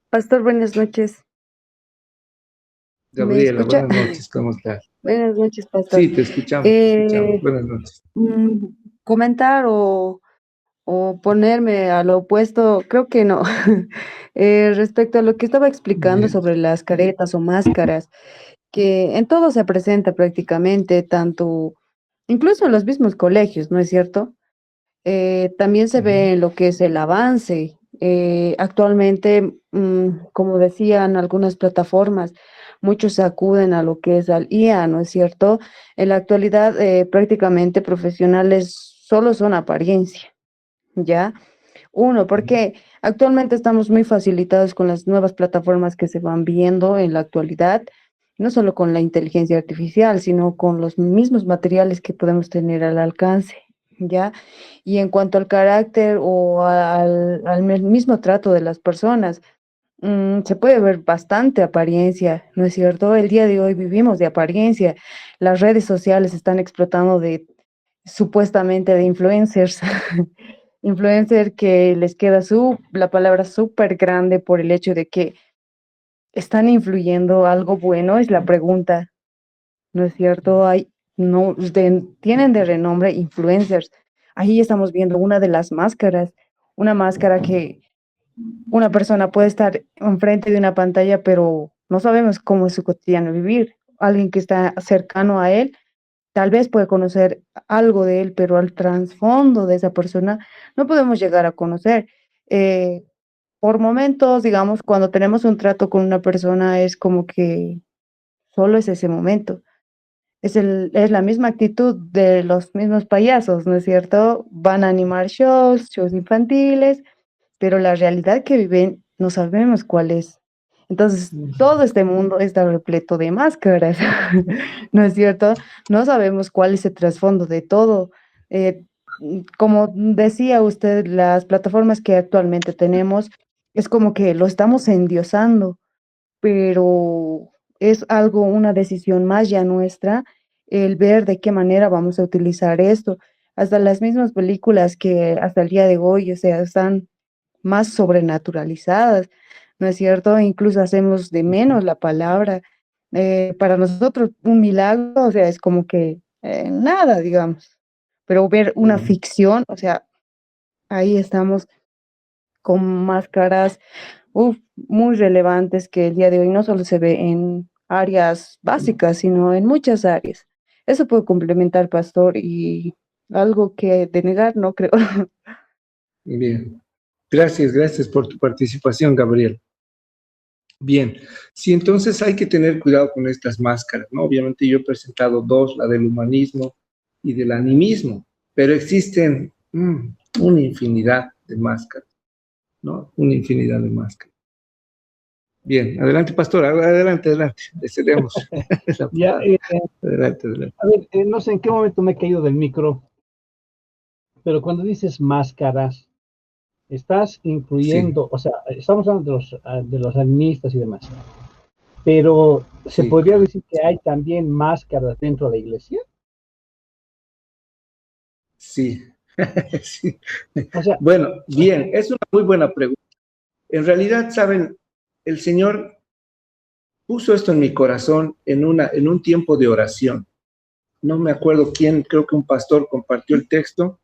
Pastor, buenas noches. Gabriela, buenas noches, ¿cómo estás? Buenas noches, Pastor. Sí, te escuchamos. Buenas noches. Comentar o ponerme a lo opuesto, creo que no. Respecto a lo que estaba explicando sobre las caretas o máscaras, que en todo se presenta prácticamente, tanto, incluso en los mismos colegios, ¿no es cierto? También se ve en lo que es el avance. Actualmente, como decían algunas plataformas, muchos acuden a lo que es al IA, ¿no es cierto? En la actualidad, prácticamente profesionales solo son apariencia, ¿ya? Uno, porque actualmente estamos muy facilitados con las nuevas plataformas que se van viendo en la actualidad, no solo con la inteligencia artificial, sino con los mismos materiales que podemos tener al alcance, ¿ya? Y en cuanto al carácter o al mismo trato de las personas, se puede ver bastante apariencia, ¿no es cierto? El día de hoy vivimos de apariencia. Las redes sociales están explotando supuestamente de influencers. Influencer que les queda la palabra súper grande por el hecho de que están influyendo algo bueno, es la pregunta, ¿no es cierto? Tienen de renombre influencers. Ahí estamos viendo una de las máscaras, una máscara que una persona puede estar enfrente de una pantalla, pero no sabemos cómo es su cotidiano vivir. Alguien que está cercano a él, tal vez puede conocer algo de él, pero al trasfondo de esa persona no podemos llegar a conocer. Por momentos, digamos, cuando tenemos un trato con una persona, es como que solo es ese momento. Es la misma actitud de los mismos payasos, ¿no es cierto? Van a animar shows infantiles, pero la realidad que viven no sabemos cuál es. Entonces, todo este mundo está repleto de máscaras, ¿no es cierto? No sabemos cuál es el trasfondo de todo. Como decía usted, las plataformas que actualmente tenemos, es como que lo estamos endiosando, pero es algo, una decisión más ya nuestra, el ver de qué manera vamos a utilizar esto. Hasta las mismas películas que hasta el día de hoy, o sea, están más sobrenaturalizadas, ¿no es cierto? Incluso hacemos de menos la palabra. Para nosotros un milagro, o sea, es como que nada, digamos. Pero ver una ficción, o sea, ahí estamos con máscaras muy relevantes que el día de hoy no solo se ve en áreas básicas, sino en muchas áreas. Eso puede complementar, Pastor, y algo que denegar, no creo. Bien. Gracias por tu participación, Gabriel. Bien, sí, entonces hay que tener cuidado con estas máscaras, ¿no? Obviamente yo he presentado dos, la del humanismo y del animismo, pero existen una infinidad de máscaras, ¿no? Una infinidad de máscaras. Bien, adelante, pastor, adelante, le cedemos. Ya, adelante. A ver, no sé en qué momento me he caído del micro, pero cuando dices máscaras, estás incluyendo, o sea, estamos hablando de los animistas y demás, pero ¿se podría decir que hay también máscaras dentro de la iglesia? Sí. Sí. O sea, Bueno, bien, es una muy buena pregunta. En realidad, saben, el Señor puso esto en mi corazón en un tiempo de oración. No me acuerdo quién, creo que un pastor compartió el texto.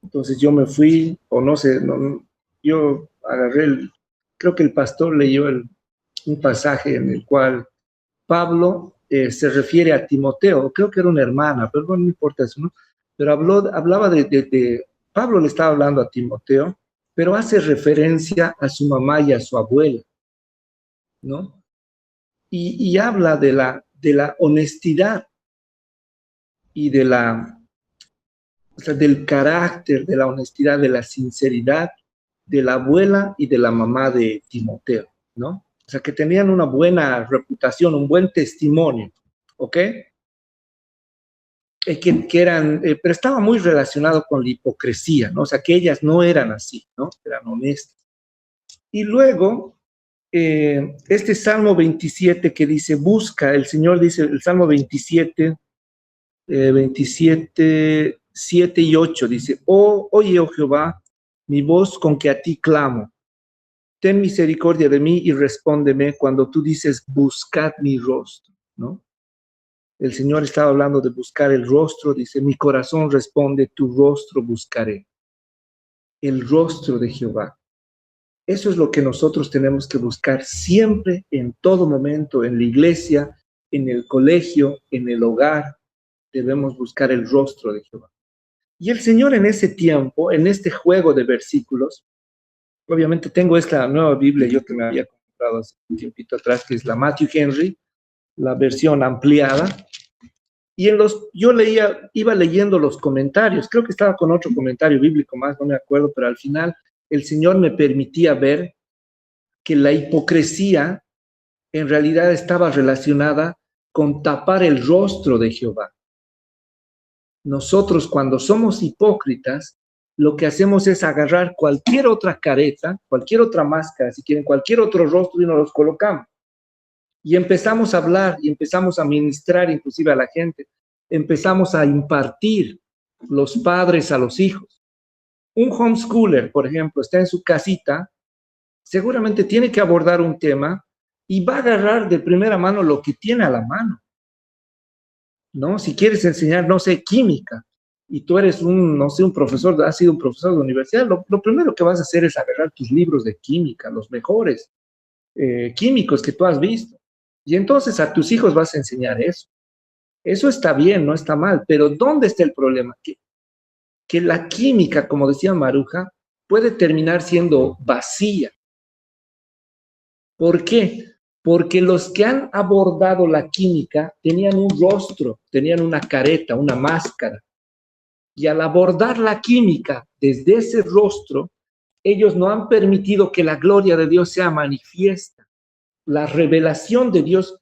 Entonces yo me fui, o no sé, yo agarré creo que el pastor leyó un pasaje en el cual Pablo se refiere a Timoteo, creo que era una hermana, pero bueno, no importa eso, ¿no? Pero hablaba Pablo le estaba hablando a Timoteo, pero hace referencia a su mamá y a su abuela, ¿no? Y habla de la honestidad y o sea, del carácter, de la honestidad, de la sinceridad de la abuela y de la mamá de Timoteo, ¿no? O sea, que tenían una buena reputación, un buen testimonio, ¿ok? Que eran, pero estaba muy relacionado con la hipocresía, ¿no? O sea, que ellas no eran así, ¿no? Eran honestas. Y luego, este Salmo 27 que dice, busca, el Señor dice, el Salmo 27, 27, 7 y 8, dice, oye, oh Jehová, mi voz con que a ti clamo. Ten misericordia de mí y respóndeme cuando tú dices, buscad mi rostro, ¿no? El Señor estaba hablando de buscar el rostro, dice, mi corazón responde, tu rostro buscaré. El rostro de Jehová. Eso es lo que nosotros tenemos que buscar siempre, en todo momento, en la iglesia, en el colegio, en el hogar. Debemos buscar el rostro de Jehová. Y el Señor en ese tiempo, en este juego de versículos, obviamente tengo esta nueva Biblia, yo que me había comprado hace un tiempito atrás, que es la Matthew Henry, la versión ampliada, y yo iba leyendo los comentarios, creo que estaba con otro comentario bíblico más, no me acuerdo, pero al final el Señor me permitía ver que la hipocresía en realidad estaba relacionada con tapar el rostro de Jehová. Nosotros cuando somos hipócritas, lo que hacemos es agarrar cualquier otra careta, cualquier otra máscara, si quieren, cualquier otro rostro y nos los colocamos. Y empezamos a hablar y empezamos a ministrar inclusive a la gente. Empezamos a impartir los padres a los hijos. Un homeschooler, por ejemplo, está en su casita, seguramente tiene que abordar un tema y va a agarrar de primera mano lo que tiene a la mano, ¿no? Si quieres enseñar, no sé, química, y tú eres no sé, un profesor, has sido un profesor de universidad, lo primero que vas a hacer es agarrar tus libros de química, los mejores químicos que tú has visto. Y entonces a tus hijos vas a enseñar eso. Eso está bien, no está mal, pero ¿dónde está el problema? Que la química, como decía Maruja, puede terminar siendo vacía. ¿Por qué? Porque los que han abordado la química tenían un rostro, tenían una careta, una máscara. Y al abordar la química desde ese rostro, ellos no han permitido que la gloria de Dios sea manifiesta. La revelación de Dios,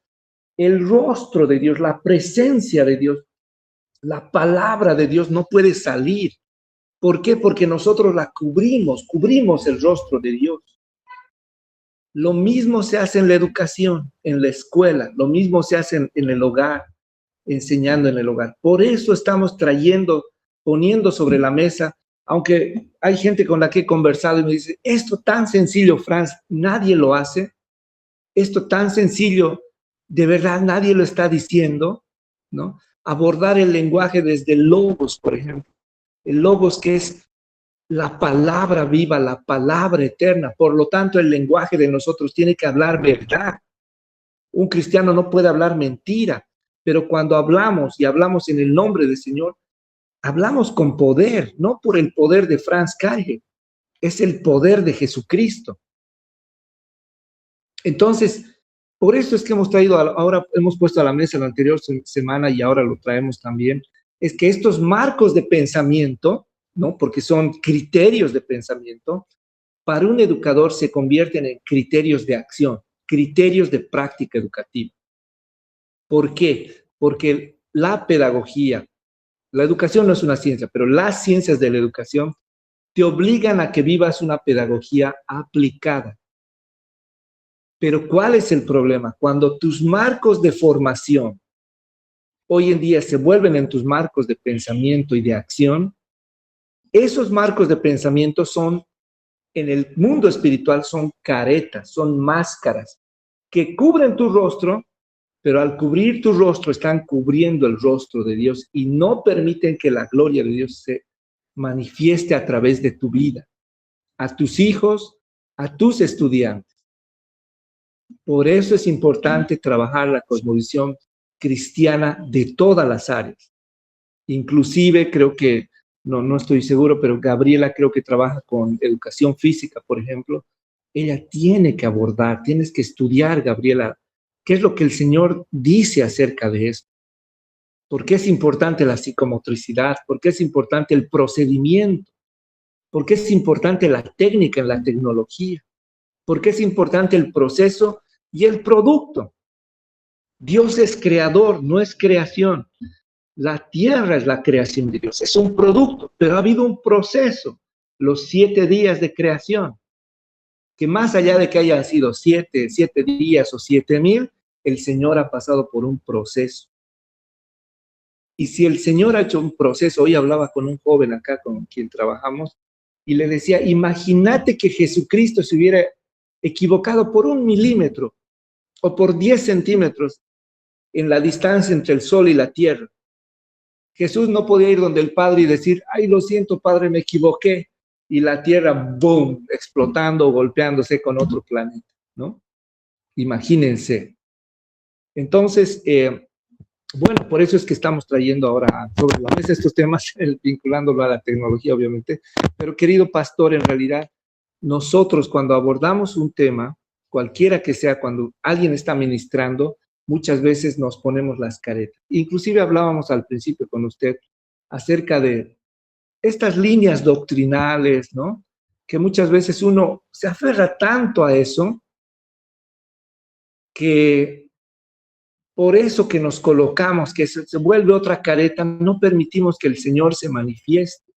el rostro de Dios, la presencia de Dios, la palabra de Dios no puede salir. ¿Por qué? Porque nosotros la cubrimos el rostro de Dios. Lo mismo se hace en la educación, en la escuela, lo mismo se hace en el hogar, enseñando en el hogar. Por eso estamos poniendo sobre la mesa, aunque hay gente con la que he conversado y me dice, esto tan sencillo, Franz, nadie lo hace. Esto tan sencillo, de verdad nadie lo está diciendo, ¿no? Abordar el lenguaje desde el logos, por ejemplo. El logos que es la palabra viva, la palabra eterna. Por lo tanto, el lenguaje de nosotros tiene que hablar verdad. Un cristiano no puede hablar mentira, pero cuando hablamos y hablamos en el nombre del Señor, hablamos con poder, no por el poder de Franz Kage, es el poder de Jesucristo. Entonces, por eso es que hemos traído, ahora hemos puesto a la mesa la anterior semana y ahora lo traemos también, es que estos marcos de pensamiento, ¿no? Porque son criterios de pensamiento, para un educador se convierten en criterios de acción, criterios de práctica educativa. ¿Por qué? Porque la pedagogía, la educación no es una ciencia, pero las ciencias de la educación te obligan a que vivas una pedagogía aplicada. Pero ¿cuál es el problema? Cuando tus marcos de formación hoy en día se vuelven en tus marcos de pensamiento y de acción, Esos marcos de pensamiento son, en el mundo espiritual, son caretas, son máscaras que cubren tu rostro, pero al cubrir tu rostro están cubriendo el rostro de Dios y no permiten que la gloria de Dios se manifieste a través de tu vida, a tus hijos, a tus estudiantes. Por eso es importante trabajar la cosmovisión cristiana de todas las áreas. Inclusive creo que, no estoy seguro, pero Gabriela creo que trabaja con educación física, por ejemplo. Ella tiene que abordar, tienes que estudiar, Gabriela, qué es lo que el Señor dice acerca de esto. ¿Por qué es importante la psicomotricidad? ¿Por qué es importante el procedimiento? ¿Por qué es importante la técnica en la tecnología? ¿Por qué es importante el proceso y el producto? Dios es creador, no es creación. La tierra es la creación de Dios, es un producto, pero ha habido un proceso, los 7 días de creación, que más allá de que hayan sido 7 días o 7,000, el Señor ha pasado por un proceso. Y si el Señor ha hecho un proceso, hoy hablaba con un joven acá con quien trabajamos, y le decía, imagínate que Jesucristo se hubiera equivocado por 1 milímetro o por 10 centímetros en la distancia entre el sol y la tierra. Jesús no podía ir donde el Padre y decir, ay, lo siento, Padre, me equivoqué. Y la tierra, boom, explotando, golpeándose con otro planeta, ¿no? Imagínense. Entonces, bueno, por eso es que estamos trayendo ahora sobre la mesa estos temas, vinculándolo a la tecnología, obviamente. Pero, querido pastor, en realidad, nosotros cuando abordamos un tema, cualquiera que sea, cuando alguien está ministrando, muchas veces nos ponemos las caretas. Inclusive hablábamos al principio con usted acerca de estas líneas doctrinales, ¿no? Que muchas veces uno se aferra tanto a eso que por eso que nos colocamos, que se vuelve otra careta, no permitimos que el Señor se manifieste.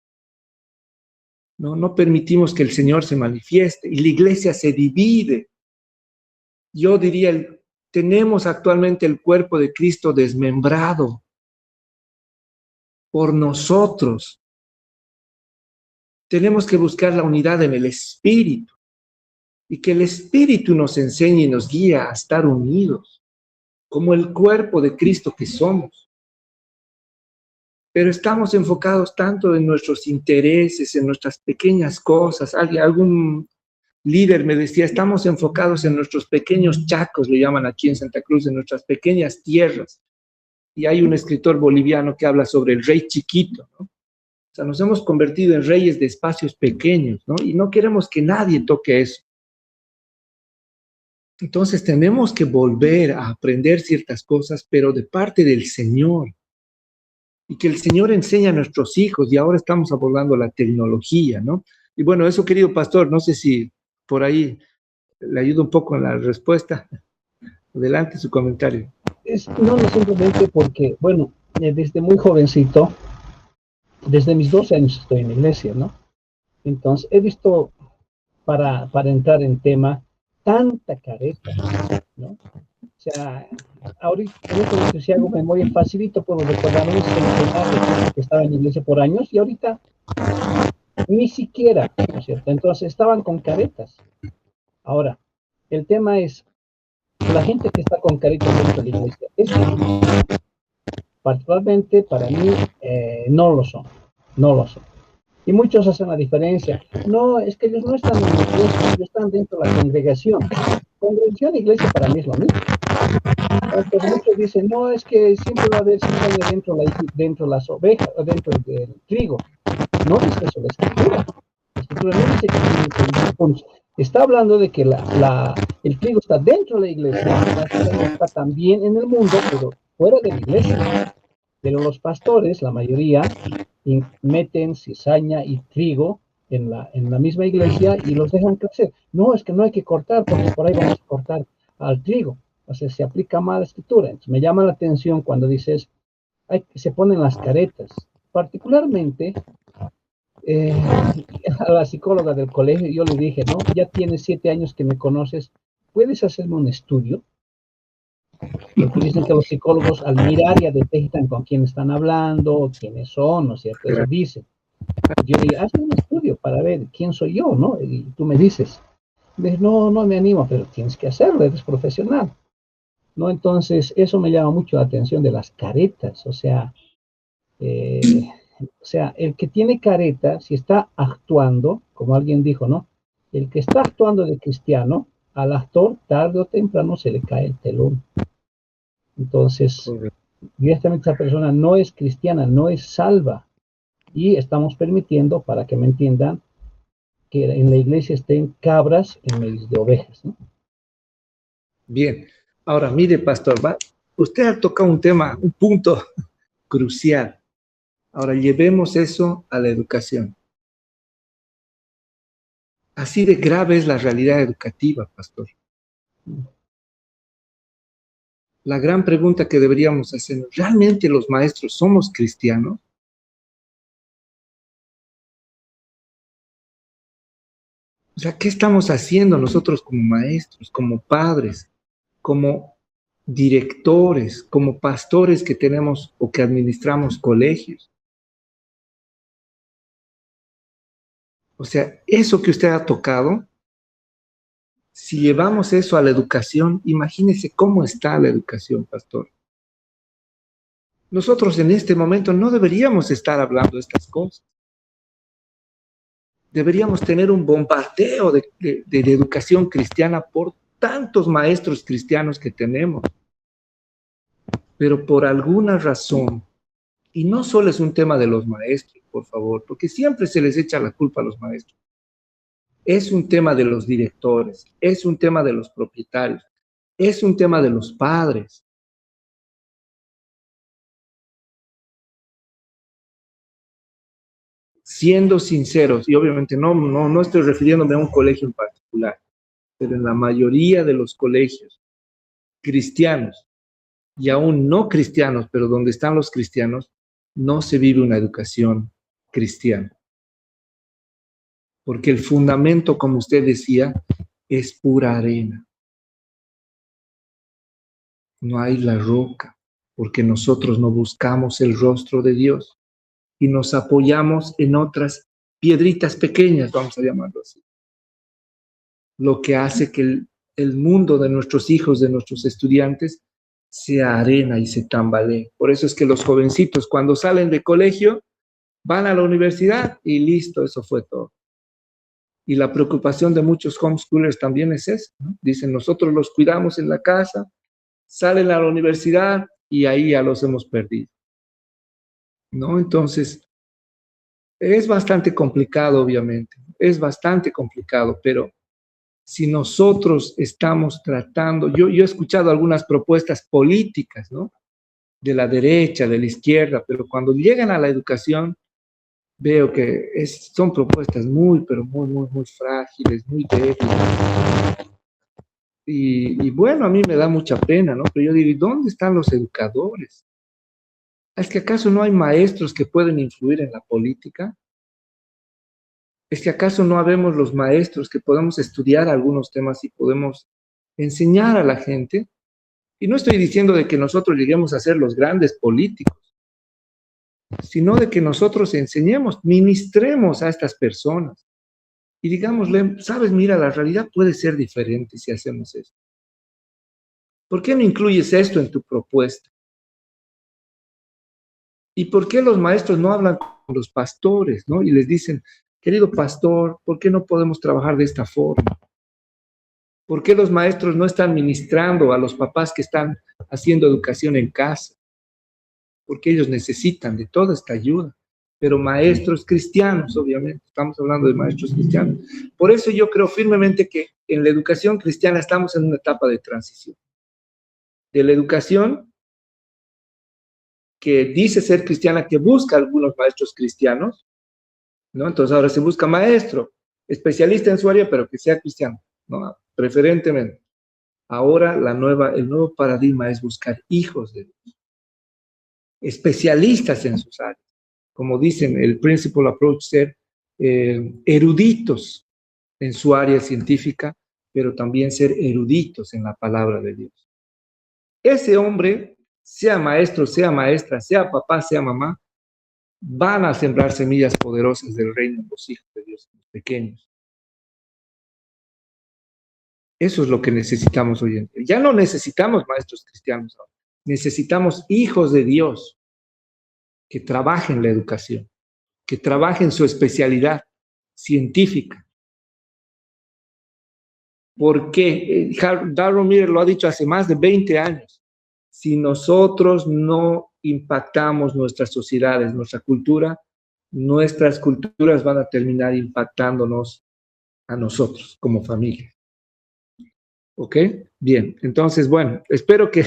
No permitimos que el Señor se manifieste y la iglesia se divide. Yo diría, tenemos actualmente el cuerpo de Cristo desmembrado por nosotros. Tenemos que buscar la unidad en el Espíritu y que el Espíritu nos enseñe y nos guíe a estar unidos como el cuerpo de Cristo que somos. Pero estamos enfocados tanto en nuestros intereses, en nuestras pequeñas cosas. Algún líder me decía, estamos enfocados en nuestros pequeños chacos, lo llaman aquí en Santa Cruz, en nuestras pequeñas tierras. Y hay un escritor boliviano que habla sobre el rey chiquito, ¿no? O sea, nos hemos convertido en reyes de espacios pequeños, ¿no? Y no queremos que nadie toque eso. Entonces tenemos que volver a aprender ciertas cosas, pero de parte del Señor. Y que el Señor enseñe a nuestros hijos, y ahora estamos abordando la tecnología, ¿no? Y bueno, eso, querido pastor, no sé si por ahí le ayuda un poco en la respuesta. Adelante su comentario. No, simplemente porque, bueno, desde muy jovencito, desde mis 12 años estoy en la iglesia, ¿no? Entonces he visto, para entrar en tema, tanta careta, ¿no? O sea, ahorita, si hago memoria facilito, puedo recordar un centenar que estaba en la iglesia por años, y ahorita ni siquiera, ¿no es cierto? Entonces estaban con caretas. Ahora, el tema es, la gente que está con caretas dentro de la iglesia, particularmente para mí, no lo son. Y muchos hacen la diferencia. No, es que ellos no están en la iglesia, ellos están dentro de la congregación. Congregación e iglesia para mí es lo mismo. Entonces muchos dicen, no, es que siempre va a haber cizaña dentro de las ovejas, o dentro del trigo. No dice eso la escritura. La escritura no dice que está hablando de que el trigo está dentro de la iglesia, la cizaña está también en el mundo, pero fuera de la iglesia. Pero los pastores, la mayoría, meten cizaña y trigo en la misma iglesia y los dejan crecer. No, es que no hay que cortar, porque por ahí vamos a cortar al trigo. O sea, se aplica mal la escritura. Entonces, me llama la atención cuando dices, se ponen las caretas. Particularmente, a la psicóloga del colegio, yo le dije, no, ya tienes 7 años que me conoces, ¿puedes hacerme un estudio? Porque dicen que los psicólogos al mirar ya detectan con quién están hablando, quiénes son, ¿no es cierto? Eso dicen. Yo le digo, haz un estudio para ver quién soy yo, ¿no? Y tú me dices, no, no me animo, pero tienes que hacerlo, eres profesional, ¿no? Entonces, eso me llama mucho la atención de las caretas, o sea, el que tiene careta, si está actuando, como alguien dijo, ¿no? El que está actuando de cristiano, al actor, tarde o temprano se le cae el telón. Entonces, Correcto. directamente esa persona no es cristiana, no es salva. Y estamos permitiendo, para que me entiendan, que en la iglesia estén cabras en medio de ovejas, ¿no? Bien. Ahora, mire, pastor, usted ha tocado un tema, un punto crucial. Ahora, llevemos eso a la educación. Así de grave es la realidad educativa, pastor. La gran pregunta que deberíamos hacer, ¿realmente los maestros somos cristianos? O sea, ¿qué estamos haciendo nosotros como maestros, como padres, como directores, como pastores que tenemos o que administramos colegios? O sea, eso que usted ha tocado, si llevamos eso a la educación, imagínese cómo está la educación, pastor. Nosotros en este momento no deberíamos estar hablando de estas cosas. Deberíamos tener un bombardeo de educación cristiana por tantos maestros cristianos que tenemos. Pero por alguna razón, y no solo es un tema de los maestros, por favor, porque siempre se les echa la culpa a los maestros. Es un tema de los directores, es un tema de los propietarios, es un tema de los padres. Siendo sinceros, y obviamente no estoy refiriéndome a un colegio en particular, pero en la mayoría de los colegios cristianos y aún no cristianos, pero donde están los cristianos, no se vive una educación cristiana. Porque el fundamento, como usted decía, es pura arena. No hay la roca, porque nosotros no buscamos el rostro de Dios y nos apoyamos en otras piedritas pequeñas, vamos a llamarlo así. Lo que hace que el mundo de nuestros hijos, de nuestros estudiantes, sea arena y se tambalee. Por eso es que los jovencitos, cuando salen de colegio, van a la universidad y listo, eso fue todo. Y la preocupación de muchos homeschoolers también es eso, ¿no? Dicen, nosotros los cuidamos en la casa, salen a la universidad y ahí ya los hemos perdido, ¿no? Entonces, es bastante complicado, obviamente, es bastante complicado, pero si nosotros estamos tratando, yo he escuchado algunas propuestas políticas, ¿no? De la derecha, de la izquierda, pero cuando llegan a la educación, veo que son propuestas muy, pero muy frágiles, muy débiles. Y bueno, a mí me da mucha pena, ¿no? Pero yo digo, ¿y dónde están los educadores? ¿Es que acaso no hay maestros que pueden influir en la política? ¿Es que acaso no habemos los maestros que podemos estudiar algunos temas y podemos enseñar a la gente? Y no estoy diciendo de que nosotros lleguemos a ser los grandes políticos, sino de que nosotros enseñemos, ministremos a estas personas y digámosle, sabes, mira, la realidad puede ser diferente si hacemos esto. ¿Por qué no incluyes esto en tu propuesta? ¿Y por qué los maestros no hablan con los pastores, ¿no? Y les dicen, querido pastor, ¿por qué no podemos trabajar de esta forma? ¿Por qué los maestros no están ministrando a los papás que están haciendo educación en casa? Porque ellos necesitan de toda esta ayuda. Pero maestros cristianos, obviamente, estamos hablando de maestros cristianos. Por eso yo creo firmemente que en la educación cristiana estamos en una etapa de transición. De la educación que dice ser cristiana, que busca algunos maestros cristianos, ¿no? Entonces ahora se busca maestro, especialista en su área, pero que sea cristiano, ¿no? Preferentemente. Ahora el nuevo paradigma es buscar hijos de Dios, especialistas en sus áreas. Como dicen, el principal approach, ser eruditos en su área científica, pero también ser eruditos en la palabra de Dios. Ese hombre, sea maestro, sea maestra, sea papá, sea mamá, van a sembrar semillas poderosas del reino en los hijos de Dios, los pequeños. Eso es lo que necesitamos hoy en día. Ya no necesitamos maestros cristianos ahora. Necesitamos hijos de Dios que trabajen la educación, que trabajen su especialidad científica. Porque Darrell Miller lo ha dicho hace más de 20 años. Si nosotros no impactamos nuestras sociedades, nuestra cultura, nuestras culturas van a terminar impactándonos a nosotros como familia. ¿Ok? Bien, entonces, bueno, espero que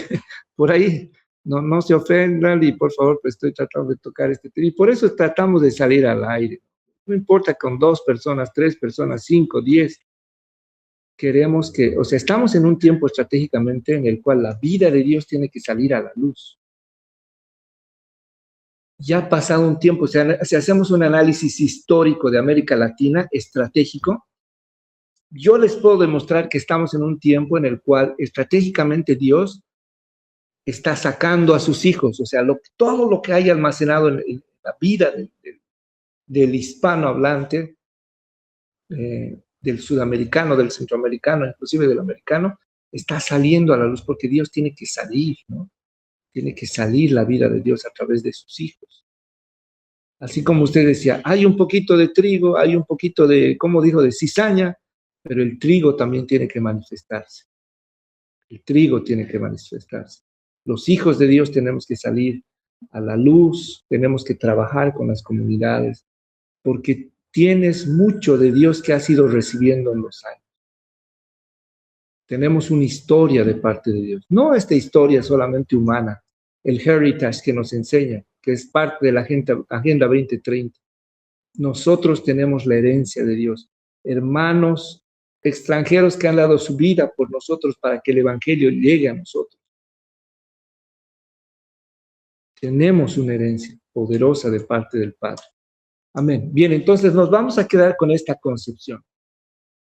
por ahí no se ofendan y por favor, pues estoy tratando de tocar este tema. Y por eso tratamos de salir al aire. No importa con 2 personas, 3 personas, 5, 10. Queremos que, o sea, estamos en un tiempo estratégicamente en el cual la vida de Dios tiene que salir a la luz. Ya ha pasado un tiempo, o sea, si hacemos un análisis histórico de América Latina, estratégico, yo les puedo demostrar que estamos en un tiempo en el cual estratégicamente Dios está sacando a sus hijos, o sea, todo lo que hay almacenado en la vida del hispano hablante, del sudamericano, del centroamericano, inclusive del americano, está saliendo a la luz porque Dios tiene que salir, ¿no? Tiene que salir la vida de Dios a través de sus hijos. Así como usted decía, hay un poquito de trigo, hay un poquito de, ¿cómo dijo?, de cizaña, pero el trigo también tiene que manifestarse. El trigo tiene que manifestarse. Los hijos de Dios tenemos que salir a la luz, tenemos que trabajar con las comunidades, porque tienes mucho de Dios que has ido recibiendo en los años. Tenemos una historia de parte de Dios, no esta historia solamente humana, el heritage que nos enseña, que es parte de la Agenda 2030. Nosotros tenemos la herencia de Dios, hermanos extranjeros que han dado su vida por nosotros para que el evangelio llegue a nosotros. Tenemos una herencia poderosa de parte del Padre. Amén. Bien, entonces nos vamos a quedar con esta concepción.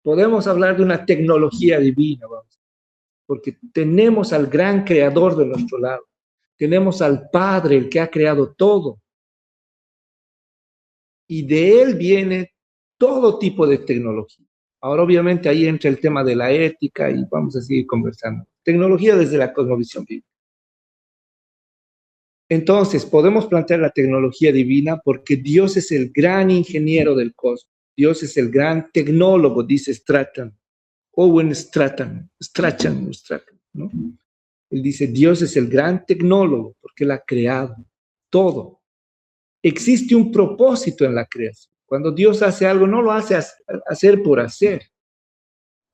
Podemos hablar de una tecnología divina, vamos, porque tenemos al gran creador de nuestro lado. Tenemos al Padre, el que ha creado todo. Y de él viene todo tipo de tecnología. Ahora, obviamente, ahí entra el tema de la ética y vamos a seguir conversando. Tecnología desde la cosmovisión bíblica. Entonces, podemos plantear la tecnología divina porque Dios es el gran ingeniero del cosmos. Dios es el gran tecnólogo, dice Strachan, Owen Strachan, ¿no? Él dice, Dios es el gran tecnólogo porque Él ha creado todo. Existe un propósito en la creación. Cuando Dios hace algo, no lo hace hacer por hacer.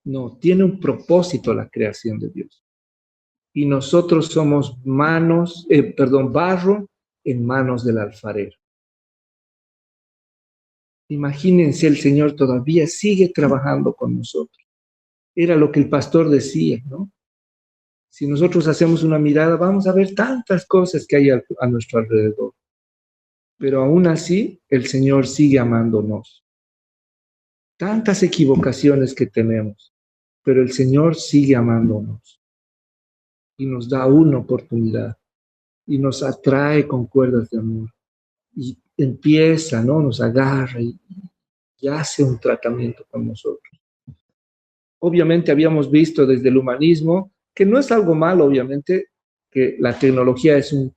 No, tiene un propósito la creación de Dios. Y nosotros somos barro en manos del alfarero. Imagínense, el Señor todavía sigue trabajando con nosotros. Era lo que el pastor decía, ¿no? Si nosotros hacemos una mirada, vamos a ver tantas cosas que hay a nuestro alrededor. Pero aún así, el Señor sigue amándonos. Tantas equivocaciones que tenemos, pero el Señor sigue amándonos. Y nos da una oportunidad. Y nos atrae con cuerdas de amor. Y empieza, ¿no? Nos agarra y hace un tratamiento con nosotros. Obviamente habíamos visto desde el humanismo, que no es algo malo, obviamente, que la tecnología es un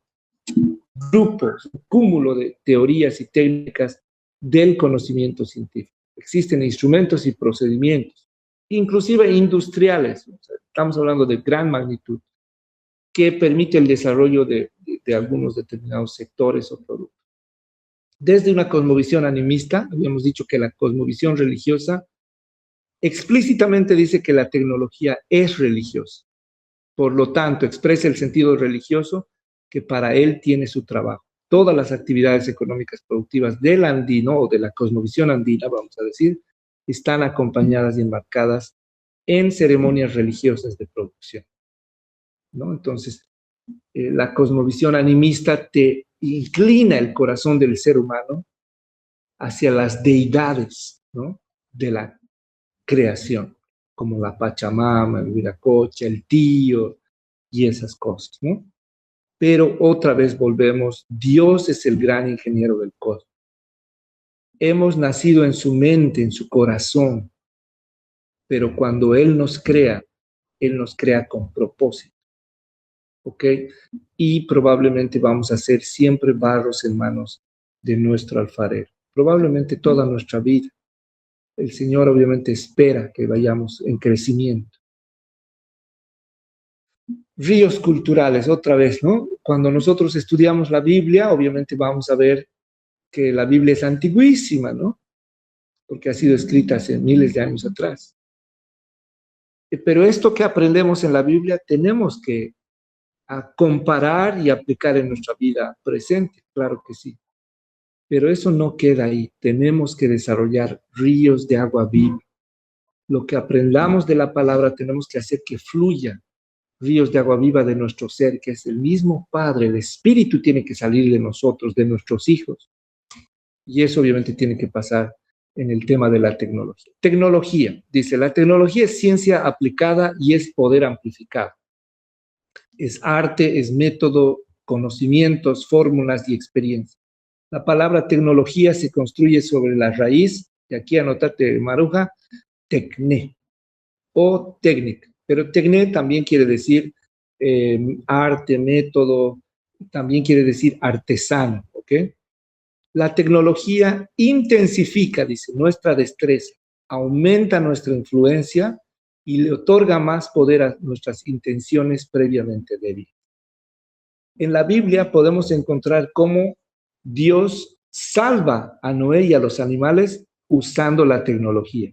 grupo, un cúmulo de teorías y técnicas del conocimiento científico. Existen instrumentos y procedimientos, inclusive industriales, o sea, estamos hablando de gran magnitud, que permite el desarrollo de algunos determinados sectores o productos. Desde una cosmovisión animista, habíamos dicho que la cosmovisión religiosa explícitamente dice que la tecnología es religiosa. Por lo tanto, expresa el sentido religioso que para él tiene su trabajo. Todas las actividades económicas productivas del andino o de la cosmovisión andina, vamos a decir, están acompañadas y enmarcadas en ceremonias religiosas de producción, ¿no? Entonces, la cosmovisión animista te inclina el corazón del ser humano hacia las deidades, ¿no?, de la creación, como la Pachamama, el Viracocha, el tío y esas cosas, ¿no? Pero otra vez volvemos, Dios es el gran ingeniero del cosmos. Hemos nacido en su mente, en su corazón, pero cuando Él nos crea con propósito, ¿ok? Y probablemente vamos a ser siempre barros en manos de nuestro alfarero, probablemente toda nuestra vida. El Señor obviamente espera que vayamos en crecimiento. Ríos culturales, otra vez, ¿no? Cuando nosotros estudiamos la Biblia, obviamente vamos a ver que la Biblia es antiguísima, ¿no? Porque ha sido escrita hace miles de años atrás. Pero esto que aprendemos en la Biblia tenemos que comparar y aplicar en nuestra vida presente, claro que sí. Pero eso no queda ahí. Tenemos que desarrollar ríos de agua viva. Lo que aprendamos de la palabra tenemos que hacer que fluya ríos de agua viva de nuestro ser, que es el mismo Padre. El Espíritu tiene que salir de nosotros, de nuestros hijos. Y eso obviamente tiene que pasar en el tema de la tecnología. Tecnología, dice, la tecnología es ciencia aplicada y es poder amplificado. Es arte, es método, conocimientos, fórmulas y experiencia. La palabra tecnología se construye sobre la raíz, de aquí anótate, Maruja, tecné o técnica. Pero tecné también quiere decir arte, método, también quiere decir artesano, ¿ok? La tecnología intensifica, dice, nuestra destreza, aumenta nuestra influencia y le otorga más poder a nuestras intenciones previamente débiles. En la Biblia podemos encontrar cómo Dios salva a Noé y a los animales usando la tecnología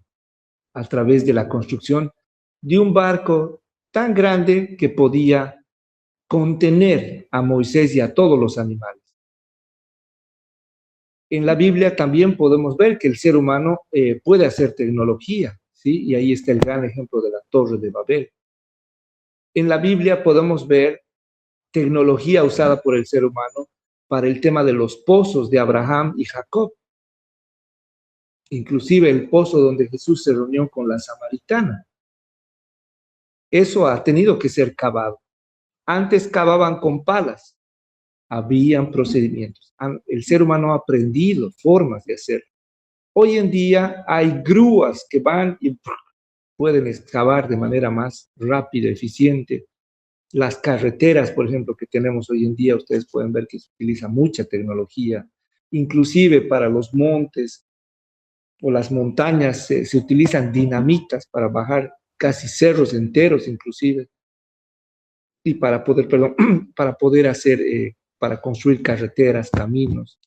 a través de la construcción de un barco tan grande que podía contener a Moisés y a todos los animales. En la Biblia también podemos ver que el ser humano puede hacer tecnología, ¿sí? Y ahí está el gran ejemplo de la Torre de Babel. En la Biblia podemos ver tecnología usada por el ser humano para el tema de los pozos de Abraham y Jacob. Inclusive el pozo donde Jesús se reunió con la samaritana. Eso ha tenido que ser cavado. Antes cavaban con palas. Habían procedimientos. El ser humano ha aprendido formas de hacerlo. Hoy en día hay grúas que van y pueden excavar de manera más rápida, eficiente. Las carreteras, por ejemplo, que tenemos hoy en día, ustedes pueden ver que se utiliza mucha tecnología, inclusive para los montes o las montañas se utilizan dinamitas para bajar casi cerros enteros, inclusive, y para poder hacer, para construir carreteras, caminos,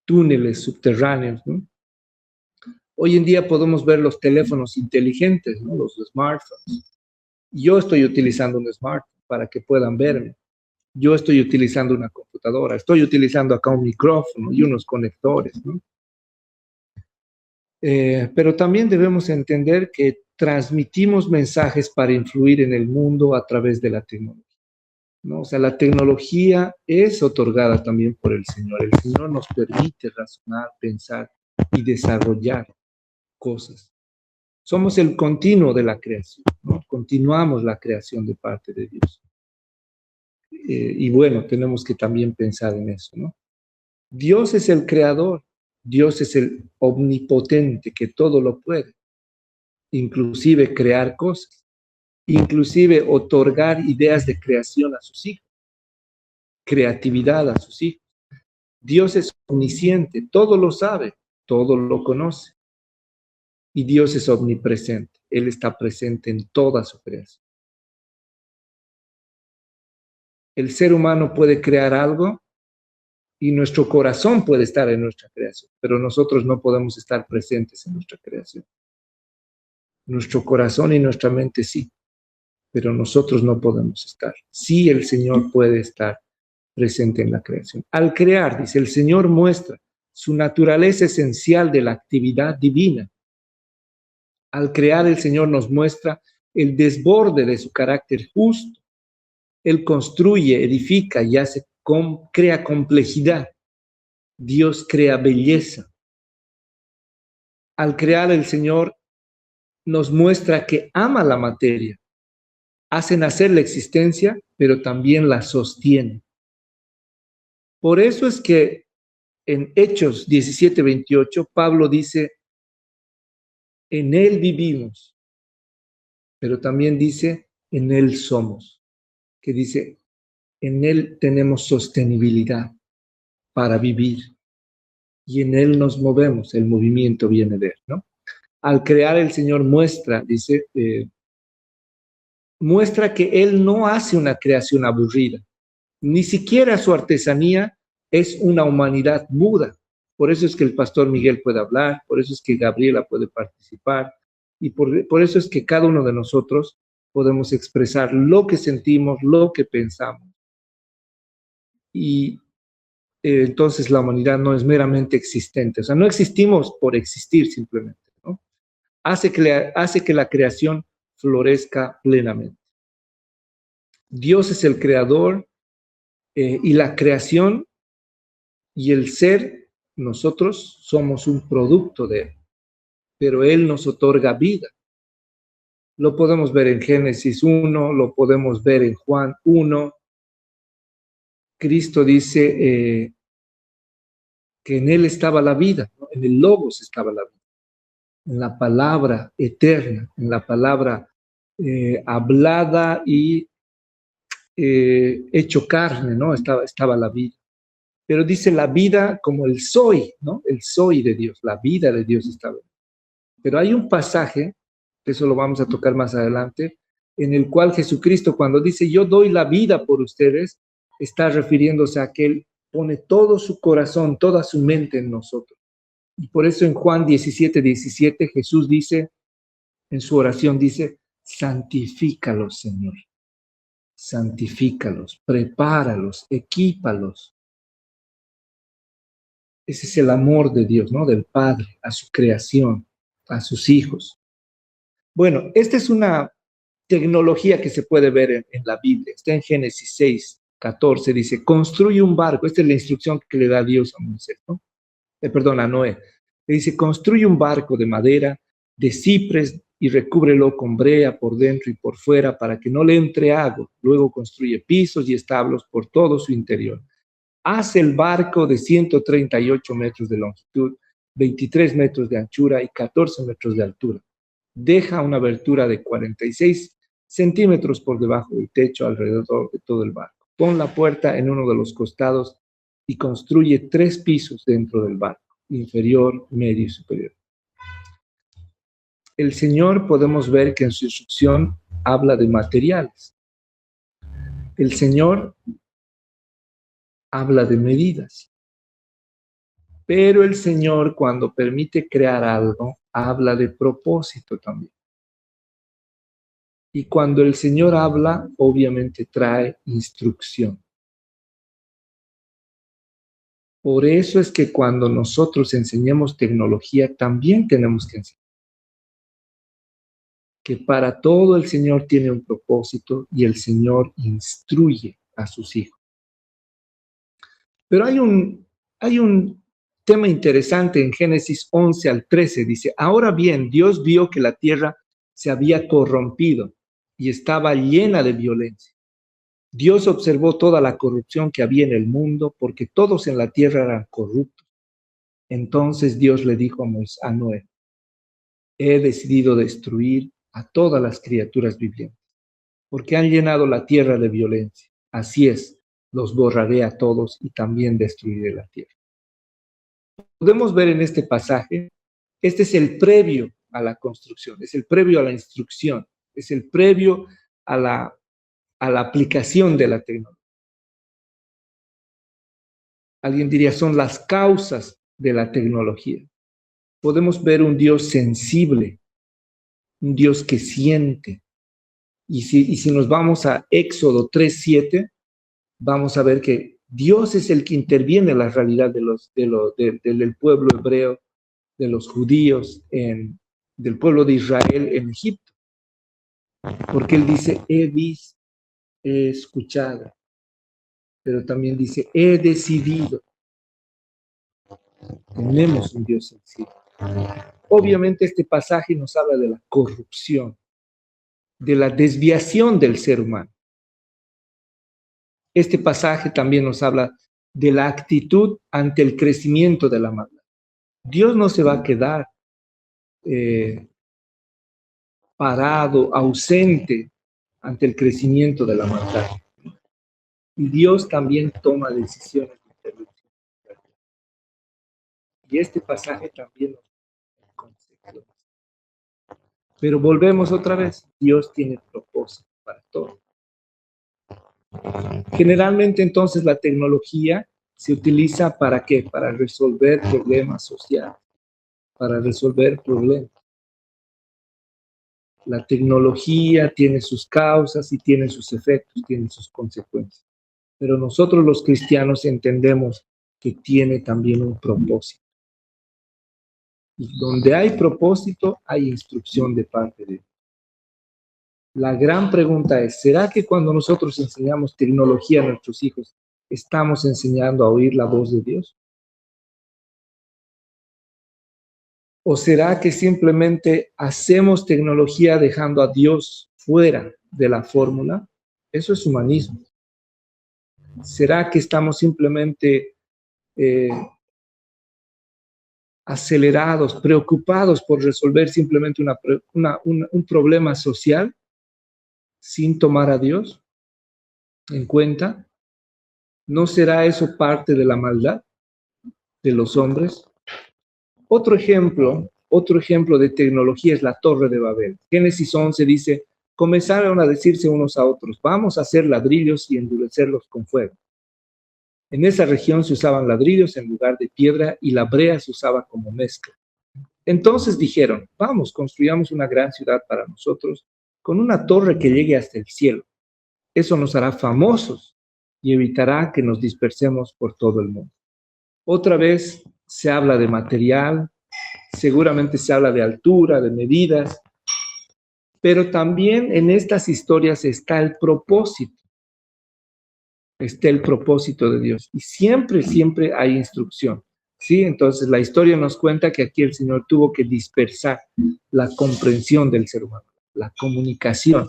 túneles subterráneos, ¿no? Hoy en día podemos ver los teléfonos inteligentes, ¿no? Los smartphones. Yo estoy utilizando un smartphone para que puedan verme. Yo estoy utilizando una computadora, estoy utilizando acá un micrófono y unos conectores, ¿no? Pero también debemos entender que transmitimos mensajes para influir en el mundo a través de la tecnología, ¿no? O sea, la tecnología es otorgada también por el Señor. El Señor nos permite razonar, pensar y desarrollar cosas. Somos el continuo de la creación, ¿no? Continuamos la creación de parte de Dios. Y bueno, tenemos que también pensar en eso, ¿no? Dios es el creador, Dios es el omnipotente que todo lo puede, inclusive crear cosas, inclusive otorgar ideas de creación a sus hijos, creatividad a sus hijos. Dios es omnisciente, todo lo sabe, todo lo conoce. Y Dios es omnipresente, Él está presente en toda su creación. El ser humano puede crear algo y nuestro corazón puede estar en nuestra creación, pero nosotros no podemos estar presentes en nuestra creación. Nuestro corazón y nuestra mente sí, pero nosotros no podemos estar. Sí, el Señor puede estar presente en la creación. Al crear, dice, el Señor muestra su naturaleza esencial de la actividad divina. Al crear, el Señor nos muestra el desborde de su carácter justo. Él construye, edifica y crea complejidad. Dios crea belleza. Al crear, el Señor nos muestra que ama la materia. Hace nacer la existencia, pero también la sostiene. Por eso es que en Hechos 17:28, Pablo dice, en Él vivimos, pero también dice, en Él somos, que dice, en Él tenemos sostenibilidad para vivir y en Él nos movemos, el movimiento viene de Él, ¿no? Al crear el Señor muestra, dice, muestra que Él no hace una creación aburrida, ni siquiera su artesanía es una humanidad muda. Por eso es que el pastor Miguel puede hablar, por eso es que Gabriela puede participar, y por eso es que cada uno de nosotros podemos expresar lo que sentimos, lo que pensamos. Y entonces la humanidad no es meramente existente, o sea, no existimos por existir simplemente, ¿no? Hace que la creación florezca plenamente. Dios es el creador y la creación y el ser, nosotros somos un producto de Él, pero Él nos otorga vida. Lo podemos ver en Génesis 1, lo podemos ver en Juan 1. Cristo dice que en Él estaba la vida, ¿no? En el Logos estaba la vida, en la palabra eterna, en la palabra hablada y hecho carne, ¿no? Estaba la vida. Pero dice la vida como el soy, ¿no? El soy de Dios, la vida de Dios estaba. Pero hay un pasaje, que eso lo vamos a tocar más adelante, en el cual Jesucristo, cuando dice yo doy la vida por ustedes, está refiriéndose a que Él pone todo su corazón, toda su mente en nosotros. Y por eso en Juan 17:17 Jesús dice, en su oración dice, santifícalos, Señor. Santifícalos, prepáralos, equípalos. Ese es el amor de Dios, ¿no? Del Padre a su creación, a sus hijos. Bueno, esta es una tecnología que se puede ver en la Biblia. Está en Génesis 6:14, dice, construye un barco. Esta es la instrucción que le da Dios a Moisés, ¿no? A Noé. Le dice, construye un barco de madera, de cipres, y recúbrelo con brea por dentro y por fuera para que no le entre agua. Luego construye pisos y establos por todo su interior. Hace el barco de 138 metros de longitud, 23 metros de anchura y 14 metros de altura. Deja una abertura de 46 centímetros por debajo del techo alrededor de todo el barco. Pon la puerta en uno de los costados y construye 3 pisos dentro del barco, inferior, medio y superior. El Señor podemos ver que en su instrucción habla de materiales. El Señor habla de medidas. Pero el Señor, cuando permite crear algo, habla de propósito también. Y cuando el Señor habla, obviamente trae instrucción. Por eso es que cuando nosotros enseñamos tecnología, también tenemos que enseñar que para todo el Señor tiene un propósito y el Señor instruye a sus hijos. Pero hay un tema interesante en Génesis 11-13. Dice, ahora bien, Dios vio que la tierra se había corrompido y estaba llena de violencia. Dios observó toda la corrupción que había en el mundo porque todos en la tierra eran corruptos. Entonces Dios le dijo a Noé, he decidido destruir a todas las criaturas vivientes porque han llenado la tierra de violencia. Así es, los borraré a todos y también destruiré la tierra. Podemos ver en este pasaje, este es el previo a la construcción, es el previo a la instrucción, es el previo a la aplicación de la tecnología. Alguien diría, son las causas de la tecnología. Podemos ver un Dios sensible, un Dios que siente. Y si nos vamos a Éxodo 3:7, vamos a ver que Dios es el que interviene en la realidad del pueblo hebreo, de los judíos, del pueblo de Israel en Egipto. Porque Él dice, he visto, he escuchado, pero también dice, he decidido. Tenemos un Dios sensible. Obviamente este pasaje nos habla de la corrupción, de la desviación del ser humano. Este pasaje también nos habla de la actitud ante el crecimiento de la maldad. Dios no se va a quedar parado, ausente ante el crecimiento de la maldad. Y Dios también toma decisiones de intervención. Y este pasaje también nos da consecuencias. Pero volvemos otra vez, Dios tiene propósito para todo. Generalmente entonces la tecnología se utiliza ¿para qué? Para resolver problemas sociales, para resolver problemas. La tecnología tiene sus causas y tiene sus efectos, tiene sus consecuencias. Pero nosotros los cristianos entendemos que tiene también un propósito. Y donde hay propósito, hay instrucción de parte de Dios. La gran pregunta es, ¿será que cuando nosotros enseñamos tecnología a nuestros hijos, estamos enseñando a oír la voz de Dios? ¿O será que simplemente hacemos tecnología dejando a Dios fuera de la fórmula? Eso es humanismo. ¿Será que estamos simplemente acelerados, preocupados por resolver simplemente un problema social sin tomar a Dios en cuenta? ¿No será eso parte de la maldad de los hombres? Otro ejemplo de tecnología es la Torre de Babel. Génesis 11 dice, comenzaron a decirse unos a otros, vamos a hacer ladrillos y endurecerlos con fuego. En esa región se usaban ladrillos en lugar de piedra y la brea se usaba como mezcla. Entonces dijeron, vamos, construyamos una gran ciudad para nosotros con una torre que llegue hasta el cielo. Eso nos hará famosos y evitará que nos dispersemos por todo el mundo. Otra vez se habla de material, seguramente se habla de altura, de medidas, pero también en estas historias está el propósito. Está el propósito de Dios. Y siempre, siempre hay instrucción. ¿Sí? Entonces la historia nos cuenta que aquí el Señor tuvo que dispersar la comprensión del ser humano, la comunicación.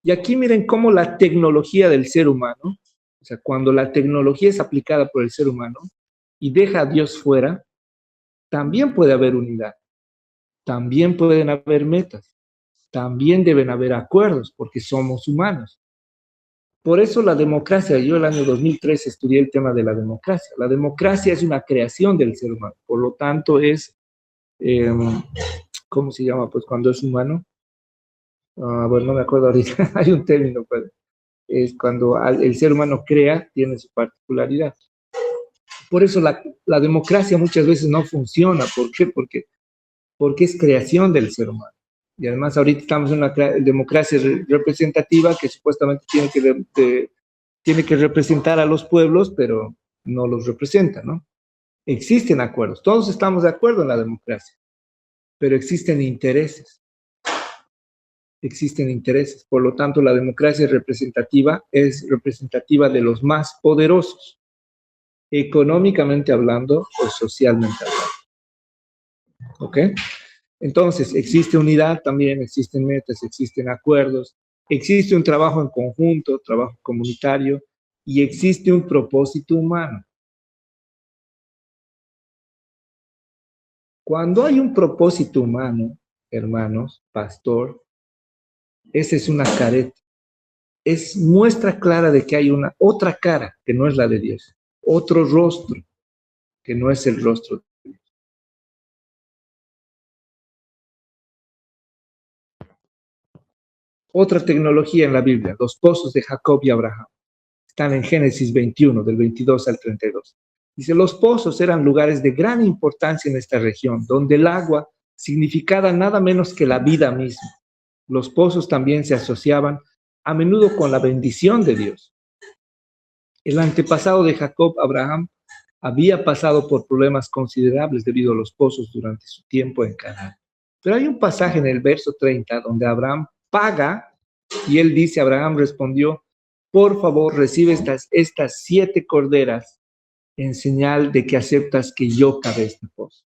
Y aquí miren cómo la tecnología del ser humano, o sea, cuando la tecnología es aplicada por el ser humano y deja a Dios fuera, también puede haber unidad, también pueden haber metas, también deben haber acuerdos, porque somos humanos. Por eso la democracia, yo el año 2003 estudié el tema de la democracia. La democracia es una creación del ser humano, por lo tanto es, ¿cómo se llama? Pues cuando es humano, bueno, no me acuerdo ahorita, hay un término, pues, es cuando el ser humano crea, tiene su particularidad. Por eso la democracia muchas veces no funciona. ¿Por qué? Porque es creación del ser humano. Y además ahorita estamos en una democracia representativa que supuestamente tiene que representar a los pueblos, pero no los representa, ¿no? Existen acuerdos, todos estamos de acuerdo en la democracia, pero existen intereses. Existen intereses, por lo tanto la democracia representativa es representativa de los más poderosos, económicamente hablando o socialmente hablando. ¿Ok? Entonces, existe unidad también, existen metas, existen acuerdos, existe un trabajo en conjunto, trabajo comunitario, y existe un propósito humano. Cuando hay un propósito humano, hermanos, pastor, esa es una careta. Es muestra clara de que hay una otra cara que no es la de Dios, otro rostro que no es el rostro de Dios. Otra tecnología en la Biblia, los pozos de Jacob y Abraham, están en Génesis 21, del 22 al 32. Dice, los pozos eran lugares de gran importancia en esta región, donde el agua significaba nada menos que la vida misma. Los pozos también se asociaban a menudo con la bendición de Dios. El antepasado de Jacob, Abraham, había pasado por problemas considerables debido a los pozos durante su tiempo en Canaán. Pero hay un pasaje en el verso 30 donde Abraham paga y él dice, Abraham respondió, por favor, recibe estas 7 corderas en señal de que aceptas que yo cavé este pozo.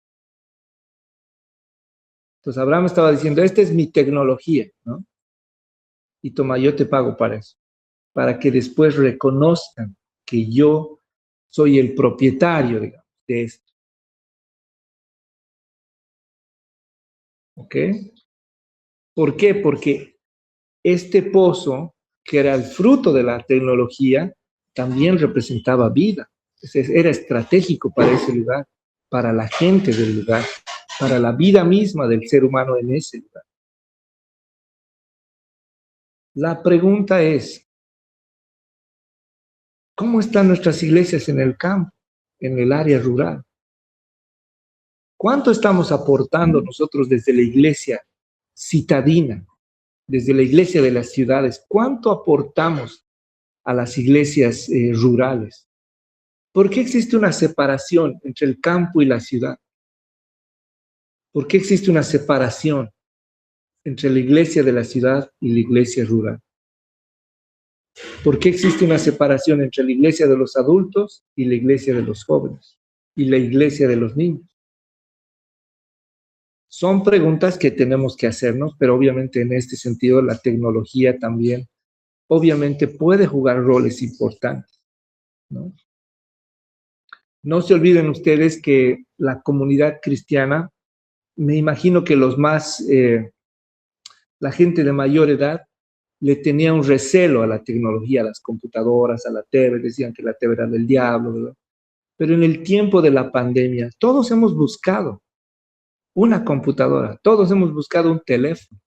Entonces Abraham estaba diciendo, esta es mi tecnología, ¿no? Y toma, yo te pago para eso, para que después reconozcan que yo soy el propietario, digamos, de esto. ¿Ok? ¿Por qué? Porque este pozo, que era el fruto de la tecnología, también representaba vida. Entonces, era estratégico para ese lugar, para la gente del lugar, para la vida misma del ser humano en ese lugar. La pregunta es, ¿cómo están nuestras iglesias en el campo, en el área rural? ¿Cuánto estamos aportando nosotros desde la iglesia citadina, desde la iglesia de las ciudades? ¿Cuánto aportamos a las iglesias rurales? ¿Por qué existe una separación entre el campo y la ciudad? ¿Por qué existe una separación entre la iglesia de la ciudad y la iglesia rural? ¿Por qué existe una separación entre la iglesia de los adultos y la iglesia de los jóvenes y la iglesia de los niños? Son preguntas que tenemos que hacernos, pero obviamente en este sentido la tecnología también obviamente puede jugar roles importantes, ¿no? No se olviden ustedes que la comunidad cristiana, me imagino que la gente de mayor edad le tenía un recelo a la tecnología, a las computadoras, a la TV, decían que la TV era del diablo, ¿verdad? Pero en el tiempo de la pandemia, todos hemos buscado una computadora, todos hemos buscado un teléfono,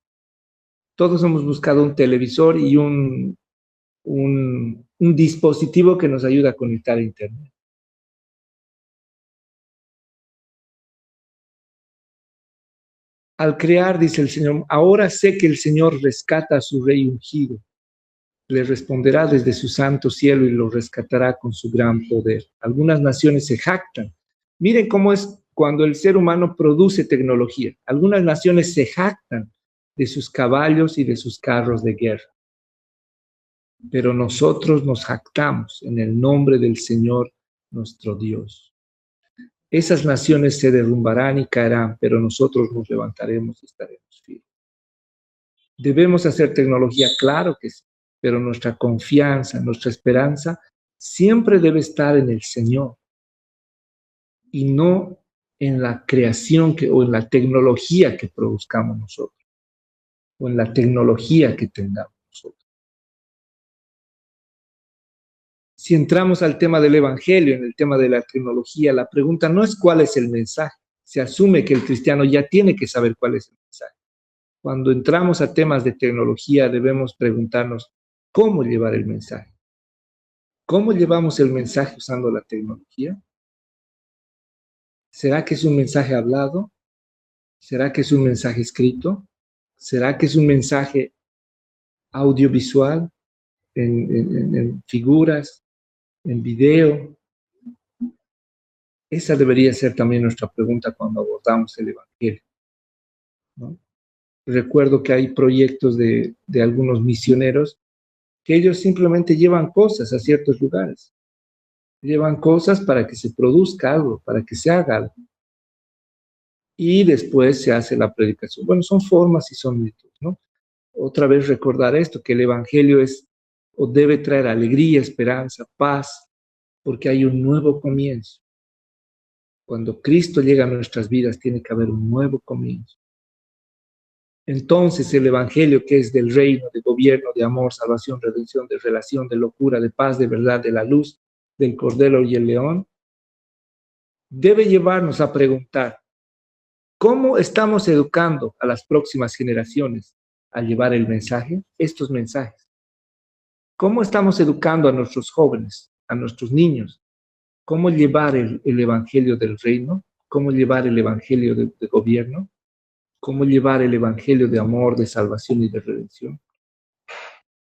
todos hemos buscado un televisor y un dispositivo que nos ayuda a conectar a Internet. Al crear, dice el Señor, ahora sé que el Señor rescata a su rey ungido. Le responderá desde su santo cielo y lo rescatará con su gran poder. Algunas naciones se jactan. Miren cómo es cuando el ser humano produce tecnología. Algunas naciones se jactan de sus caballos y de sus carros de guerra. Pero nosotros nos jactamos en el nombre del Señor nuestro Dios. Esas naciones se derrumbarán y caerán, pero nosotros nos levantaremos y estaremos firmes. ¿Debemos hacer tecnología? Claro que sí, pero nuestra confianza, nuestra esperanza siempre debe estar en el Señor y no en la creación o en la tecnología que produzcamos nosotros o en la tecnología que tengamos nosotros. Si entramos al tema del evangelio, en el tema de la tecnología, la pregunta no es cuál es el mensaje. Se asume que el cristiano ya tiene que saber cuál es el mensaje. Cuando entramos a temas de tecnología, debemos preguntarnos cómo llevar el mensaje. ¿Cómo llevamos el mensaje usando la tecnología? ¿Será que es un mensaje hablado? ¿Será que es un mensaje escrito? ¿Será que es un mensaje audiovisual, en figuras, en video? Esa debería ser también nuestra pregunta cuando abordamos el evangelio, ¿no? Recuerdo que hay proyectos de algunos misioneros que ellos simplemente llevan cosas a ciertos lugares. Llevan cosas para que se produzca algo, para que se haga algo. Y después se hace la predicación. Bueno, son formas y son métodos, ¿no? Otra vez recordar esto, que el evangelio es o debe traer alegría, esperanza, paz, porque hay un nuevo comienzo. Cuando Cristo llega a nuestras vidas, tiene que haber un nuevo comienzo. Entonces el evangelio, que es del reino, de gobierno, de amor, salvación, redención, de relación, de locura, de paz, de verdad, de la luz, del cordero y el león, debe llevarnos a preguntar, ¿cómo estamos educando a las próximas generaciones a llevar el mensaje, estos mensajes? ¿Cómo estamos educando a nuestros jóvenes, a nuestros niños? ¿Cómo llevar el evangelio del reino? ¿Cómo llevar el evangelio de gobierno? ¿Cómo llevar el evangelio de amor, de salvación y de redención?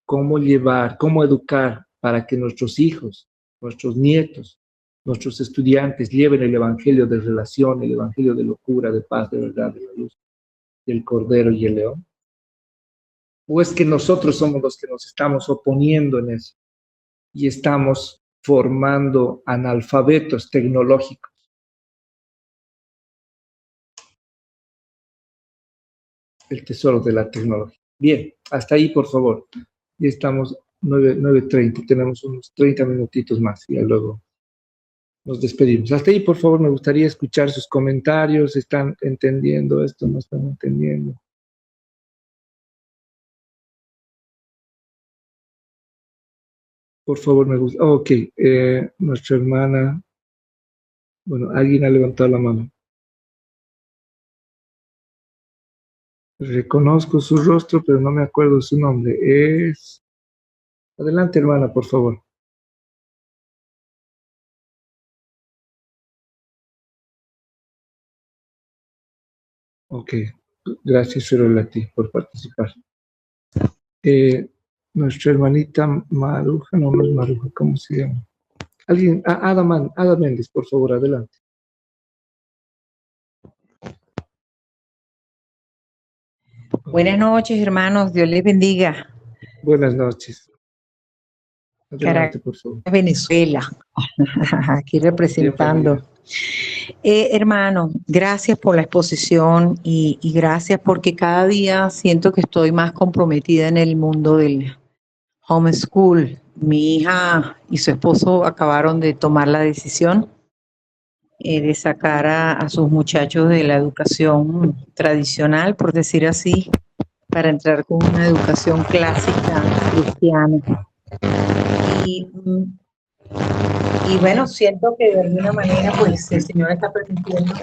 ¿Cómo educar para que nuestros hijos, nuestros nietos, nuestros estudiantes lleven el evangelio de relación, el evangelio de locura, de paz, de verdad, de la luz, del cordero y el león? ¿O es que nosotros somos los que nos estamos oponiendo en eso y estamos formando analfabetos tecnológicos? El tesoro de la tecnología. Bien, hasta ahí, por favor. Ya estamos 9:30, tenemos unos 30 minutitos más y luego nos despedimos. Hasta ahí, por favor, me gustaría escuchar sus comentarios. ¿Están entendiendo esto? ¿No están entendiendo? Por favor, me gusta. Ok, nuestra hermana. Bueno, alguien ha levantado la mano. Reconozco su rostro, pero no me acuerdo su nombre. Es... Adelante, hermana, por favor. Ok, gracias, Ferolati, por participar. Nuestra hermanita Maruja, no es Maruja, ¿cómo se llama? Alguien, Ada Méndez, por favor, adelante. Buenas noches, hermanos. Dios les bendiga. Buenas noches. Adelante, Caracas, por favor. Venezuela. Aquí representando. Hermano, gracias por la exposición y gracias porque cada día siento que estoy más comprometida en el mundo del homeschool. Mi hija y su esposo acabaron de tomar la decisión de sacar a sus muchachos de la educación tradicional, por decir así, para entrar con una educación clásica cristiana. Y bueno, siento que de alguna manera pues el Señor está permitiendo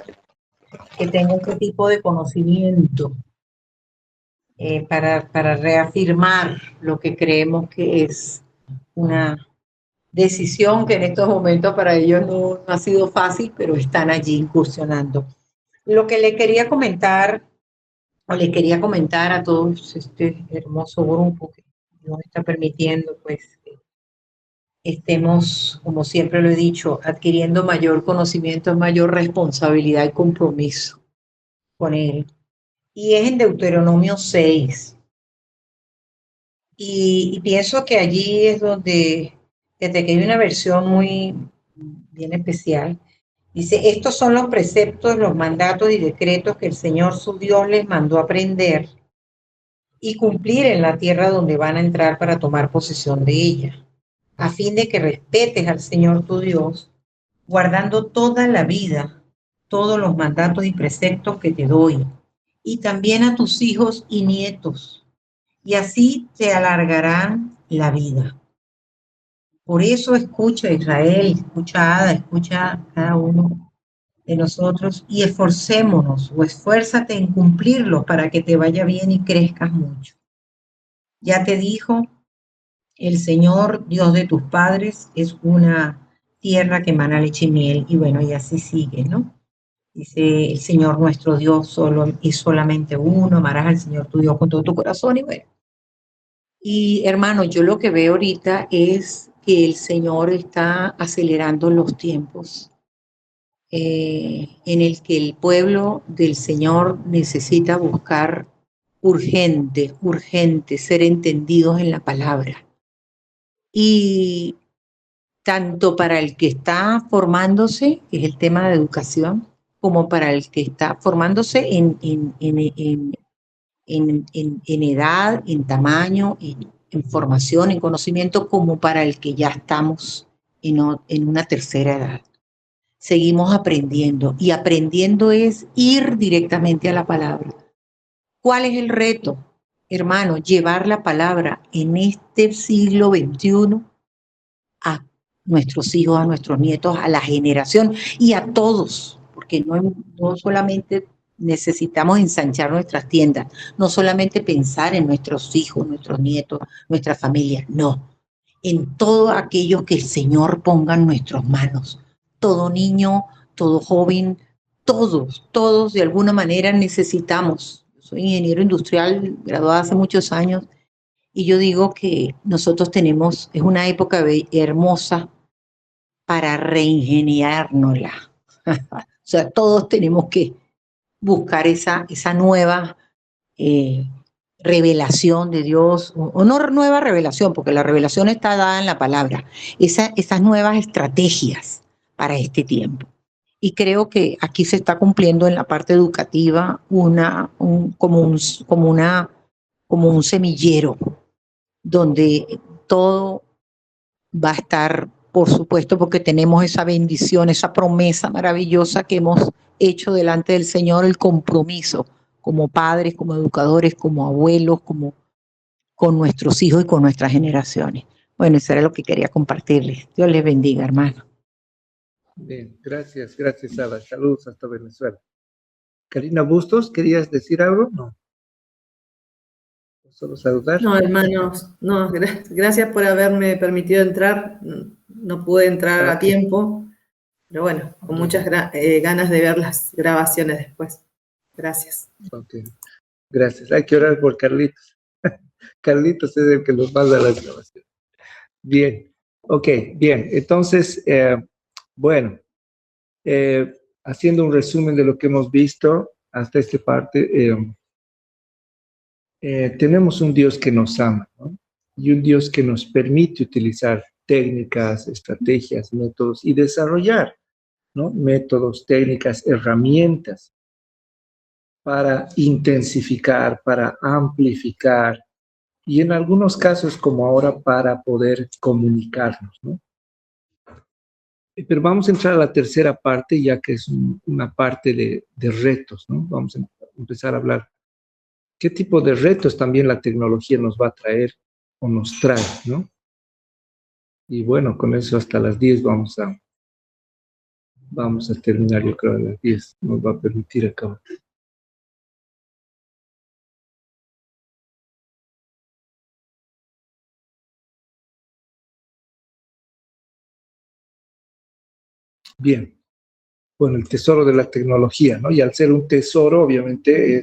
que tenga este tipo de conocimiento para reafirmar lo que creemos que es una decisión que en estos momentos para ellos no ha sido fácil, pero están allí incursionando. Lo que le quería comentar, o les quería comentar a todos este hermoso grupo que nos está permitiendo pues que estemos, como siempre lo he dicho, adquiriendo mayor conocimiento, mayor responsabilidad y compromiso con Él. Y es en Deuteronomio 6. Y pienso que allí es donde, desde que hay una versión muy bien especial, dice, estos son los preceptos, los mandatos y decretos que el Señor su Dios les mandó aprender y cumplir en la tierra donde van a entrar para tomar posesión de ella, a fin de que respetes al Señor tu Dios, guardando toda la vida, todos los mandatos y preceptos que te doy, y también a tus hijos y nietos, y así te alargarán la vida. Por eso escucha Israel, escucha Ada, escucha cada uno de nosotros y esforcémonos o esfuérzate en cumplirlos para que te vaya bien y crezcas mucho. Ya te dijo, el Señor, Dios de tus padres, es una tierra que emana leche y miel, y bueno, y así sigue, ¿no? Dice el Señor nuestro Dios solo y solamente uno, amarás al Señor tu Dios con todo tu corazón, y bueno. Y hermano, yo lo que veo ahorita es que el Señor está acelerando los tiempos en el que el pueblo del Señor necesita buscar urgente ser entendidos en la palabra. Y tanto para el que está formándose, que es el tema de educación, como para el que está formándose en edad, en tamaño, en formación, en conocimiento, como para el que ya estamos en una tercera edad. Seguimos aprendiendo y aprendiendo es ir directamente a la palabra. ¿Cuál es el reto, hermano? Llevar la palabra en este siglo XXI a nuestros hijos, a nuestros nietos, a la generación y a todos, porque no solamente necesitamos ensanchar nuestras tiendas, no solamente pensar en nuestros hijos, nuestros nietos, nuestra familia, no, en todos aquellos que el Señor ponga en nuestras manos. Todo niño, todo joven, todos de alguna manera necesitamos. Soy ingeniero industrial, graduado hace muchos años, y yo digo que nosotros tenemos, es una época hermosa para reingeniárnosla. O sea, todos tenemos que buscar esa nueva revelación de Dios, o no nueva revelación, porque la revelación está dada en la palabra, esas nuevas estrategias para este tiempo. Y creo que aquí se está cumpliendo en la parte educativa como un semillero donde todo va a estar por supuesto, porque tenemos esa bendición, esa promesa maravillosa que hemos hecho delante del Señor, el compromiso como padres, como educadores, como abuelos, como con nuestros hijos y con nuestras generaciones. Bueno, eso era lo que quería compartirles. Dios les bendiga, hermano. Bien, gracias, Ada. Saludos hasta Venezuela. Karina Bustos, ¿querías decir algo? No. Solo saludar. No, hermanos, no, gracias por haberme permitido entrar. No pude entrar a tiempo, pero bueno, con muchas ganas de ver las grabaciones después. Gracias. Ok, gracias. Hay que orar por Carlitos. Carlitos es el que nos manda las grabaciones. Bien, ok, bien. Entonces, bueno, haciendo un resumen de lo que hemos visto hasta esta parte, tenemos un Dios que nos ama, ¿no? Y un Dios que nos permite utilizar técnicas, estrategias, métodos y desarrollar, ¿no? Métodos, técnicas, herramientas para intensificar, para amplificar y en algunos casos como ahora para poder comunicarnos, ¿no? Pero vamos a entrar a la tercera parte, ya que es una parte de retos, ¿no? Vamos a empezar a hablar qué tipo de retos también la tecnología nos va a traer o nos trae, ¿no? Y bueno, con eso hasta las 10 vamos a terminar, yo creo, a las 10 nos va a permitir acabar. Bien. Bueno, el tesoro de la tecnología, ¿no? Y al ser un tesoro, obviamente,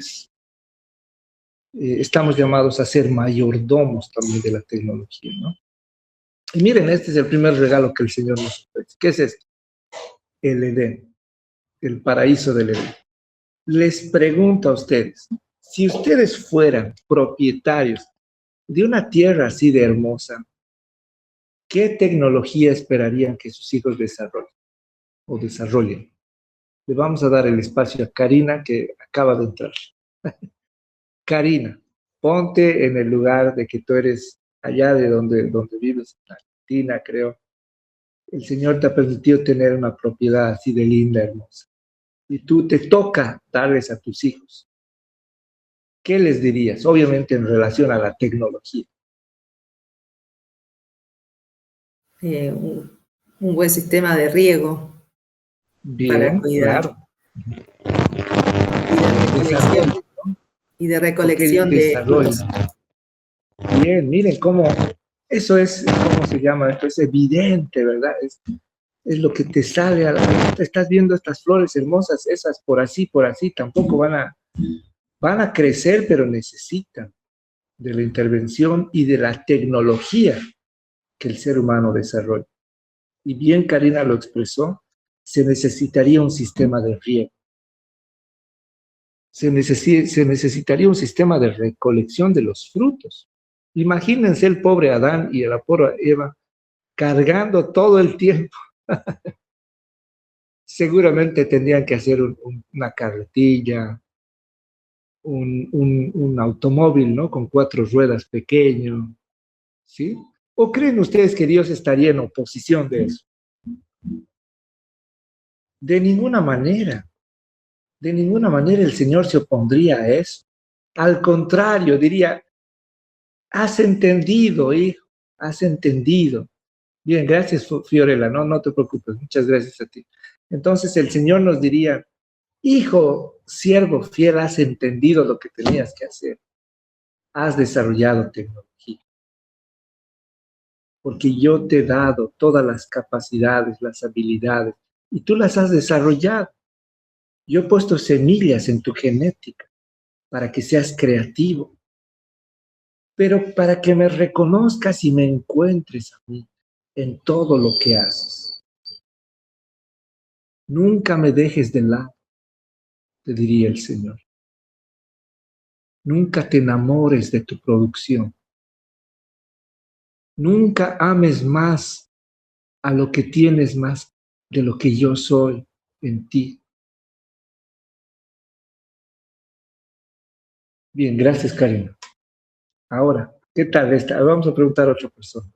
estamos llamados a ser mayordomos también de la tecnología, ¿no? Y miren, este es el primer regalo que el Señor nos ofrece. ¿Qué es esto? El Edén, el paraíso del Edén. Les pregunto a ustedes, si ustedes fueran propietarios de una tierra así de hermosa, ¿qué tecnología esperarían que sus hijos desarrollen? Le vamos a dar el espacio a Karina, que acaba de entrar. Karina, ponte en el lugar de que tú eres allá de donde vives, en Argentina, creo. El Señor te ha permitido tener una propiedad así de linda, hermosa. Y tú te toca darles a tus hijos. ¿Qué les dirías? Obviamente en relación a la tecnología. Un buen sistema de riego. Bien, para cuidar. Claro. Y de recolección de frutos. Bien, miren cómo, eso es, ¿cómo se llama? Esto es evidente, ¿verdad? Es lo que te sale, te estás viendo estas flores hermosas, esas por así, tampoco van a crecer, pero necesitan de la intervención y de la tecnología que el ser humano desarrolla. Y bien Karina lo expresó, se necesitaría un sistema de riego. Se necesitaría un sistema de recolección de los frutos. Imagínense el pobre Adán y la pobre Eva cargando todo el tiempo. Seguramente tendrían que hacer una carretilla, un automóvil, ¿no? Con 4 ruedas pequeño, ¿sí? ¿O creen ustedes que Dios estaría en oposición de eso? De ninguna manera. De ninguna manera el Señor se opondría a eso. Al contrario, diría, has entendido, hijo, has entendido. Bien, gracias, Fiorella, no te preocupes, muchas gracias a ti. Entonces el Señor nos diría, hijo, siervo fiel, has entendido lo que tenías que hacer. Has desarrollado tecnología. Porque yo te he dado todas las capacidades, las habilidades, y tú las has desarrollado. Yo he puesto semillas en tu genética para que seas creativo, pero para que me reconozcas y me encuentres a mí en todo lo que haces. Nunca me dejes de lado, te diría el Señor. Nunca te enamores de tu producción. Nunca ames más a lo que tienes más de lo que yo soy en ti. Bien, gracias, Karina. Ahora, ¿qué tal esta? Vamos a preguntar a otra persona.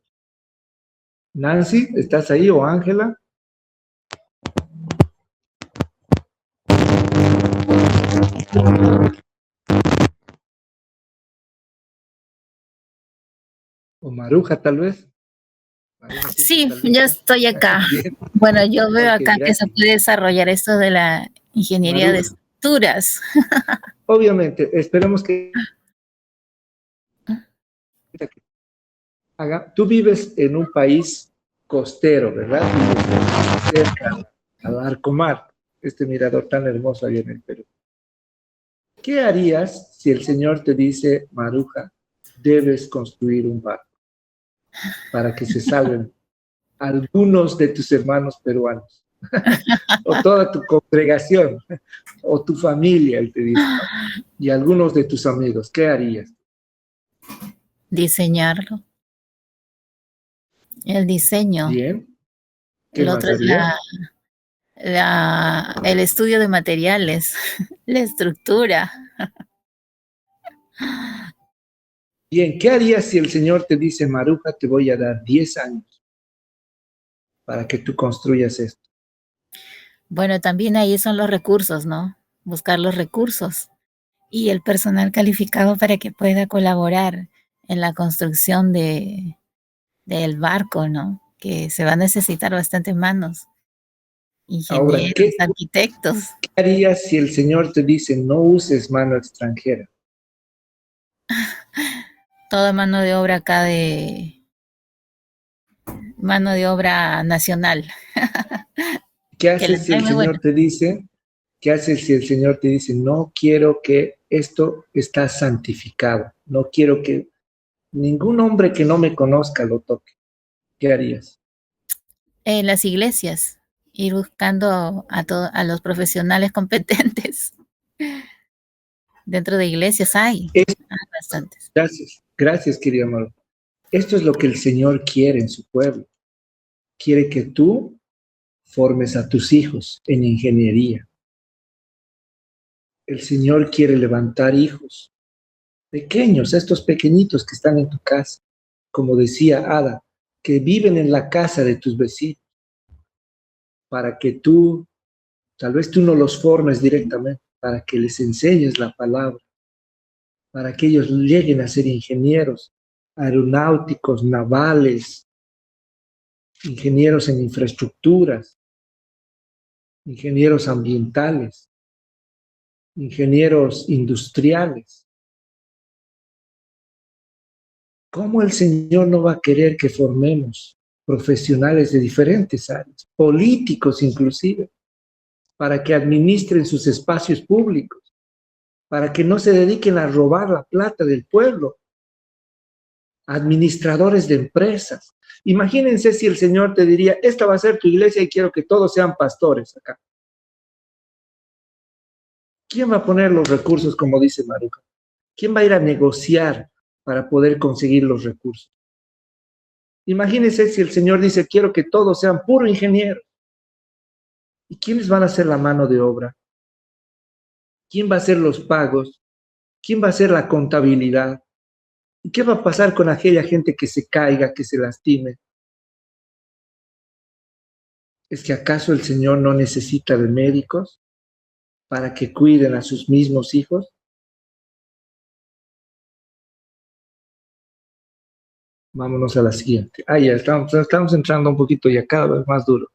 Nancy, ¿estás ahí o Ángela? O Maruja, tal vez. Maruja siempre Sí, está yo lista. estoy acá. Bien, Bueno, yo veo ok, acá que se gracias. puede desarrollar esto de la ingeniería de Maruja, estructuras. obviamente, esperemos que haga. Tú vives en un país costero, ¿verdad? Vives cerca al Arcomar, este mirador tan hermoso ahí en el Perú. ¿Qué harías si el Señor te dice, Maruja, debes construir un barco para que se salven algunos de tus hermanos peruanos? O toda tu congregación, o tu familia, él te dice, ¿no? Y algunos de tus amigos, ¿qué harías? Diseñarlo. El diseño. Bien, ¿qué El más otro es harías? el estudio de materiales, la estructura. Bien, ¿qué harías si el Señor te dice, Maruja, te voy a dar 10 años para que tú construyas esto? Bueno, también ahí son los recursos, ¿no? Buscar los recursos y el personal calificado para que pueda colaborar en la construcción del barco, ¿no? Que se va a necesitar bastantes manos, Ahora, ingenieros, ¿qué arquitectos, harías si el Señor te dice, no uses mano extranjera? toda mano de obra acá mano de obra nacional, ¿Qué que la haces si hay el muy buena. Señor te dice, qué haces si el Señor te dice, no quiero que esto está santificado, no quiero que ningún hombre que no me conozca lo toque? ¿Qué harías? En las iglesias, ir buscando a los profesionales competentes. Dentro de iglesias hay bastantes. Gracias, gracias, querido amor. Esto es lo que el Señor quiere en su pueblo. Quiere que tú formes a tus hijos en ingeniería. El Señor quiere levantar hijos pequeños, estos pequeñitos que están en tu casa, como decía Ada, que viven en la casa de tus vecinos, para que tú, tal vez tú no los formes directamente, para que les enseñes la palabra, para que ellos lleguen a ser ingenieros aeronáuticos, navales, ingenieros en infraestructuras, ingenieros ambientales, ingenieros industriales. ¿Cómo el Señor no va a querer que formemos profesionales de diferentes áreas, políticos inclusive, para que administren sus espacios públicos, para que no se dediquen a robar la plata del pueblo, administradores de empresas? Imagínense si el Señor te diría, esta va a ser tu iglesia y quiero que todos sean pastores acá. ¿Quién va a poner los recursos, como dice Maruja? ¿Quién va a ir a negociar para poder conseguir los recursos? Imagínense si el Señor dice, quiero que todos sean puro ingeniero. ¿Y quiénes van a hacer la mano de obra? ¿Quién va a hacer los pagos? ¿Quién va a hacer la contabilidad? ¿Y qué va a pasar con aquella gente que se caiga, que se lastime? ¿Es que acaso el Señor no necesita de médicos para que cuiden a sus mismos hijos? Vámonos a la siguiente. Ya estamos entrando un poquito ya cada vez más duro.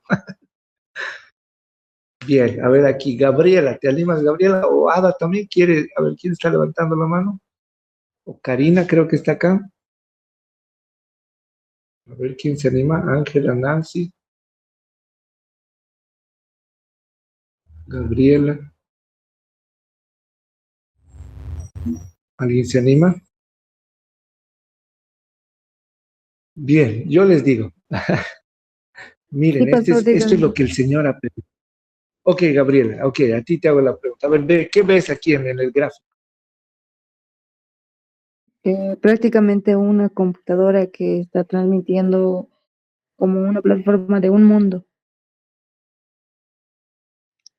Bien, a ver aquí, Gabriela, ¿te animas, Gabriela? O Ada también quiere, a ver, ¿quién está levantando la mano? O Karina creo que está acá. A ver quién se anima, Ángela, Nancy, Gabriela. ¿Alguien se anima? Bien, yo les digo, Sí, miren, pastor, esto es lo dígame. que el Señor ha pedido. Ok, Gabriela, ok, a ti te hago la pregunta. A ver, ¿qué ves aquí en el gráfico? Prácticamente una computadora que está transmitiendo como una plataforma de un mundo,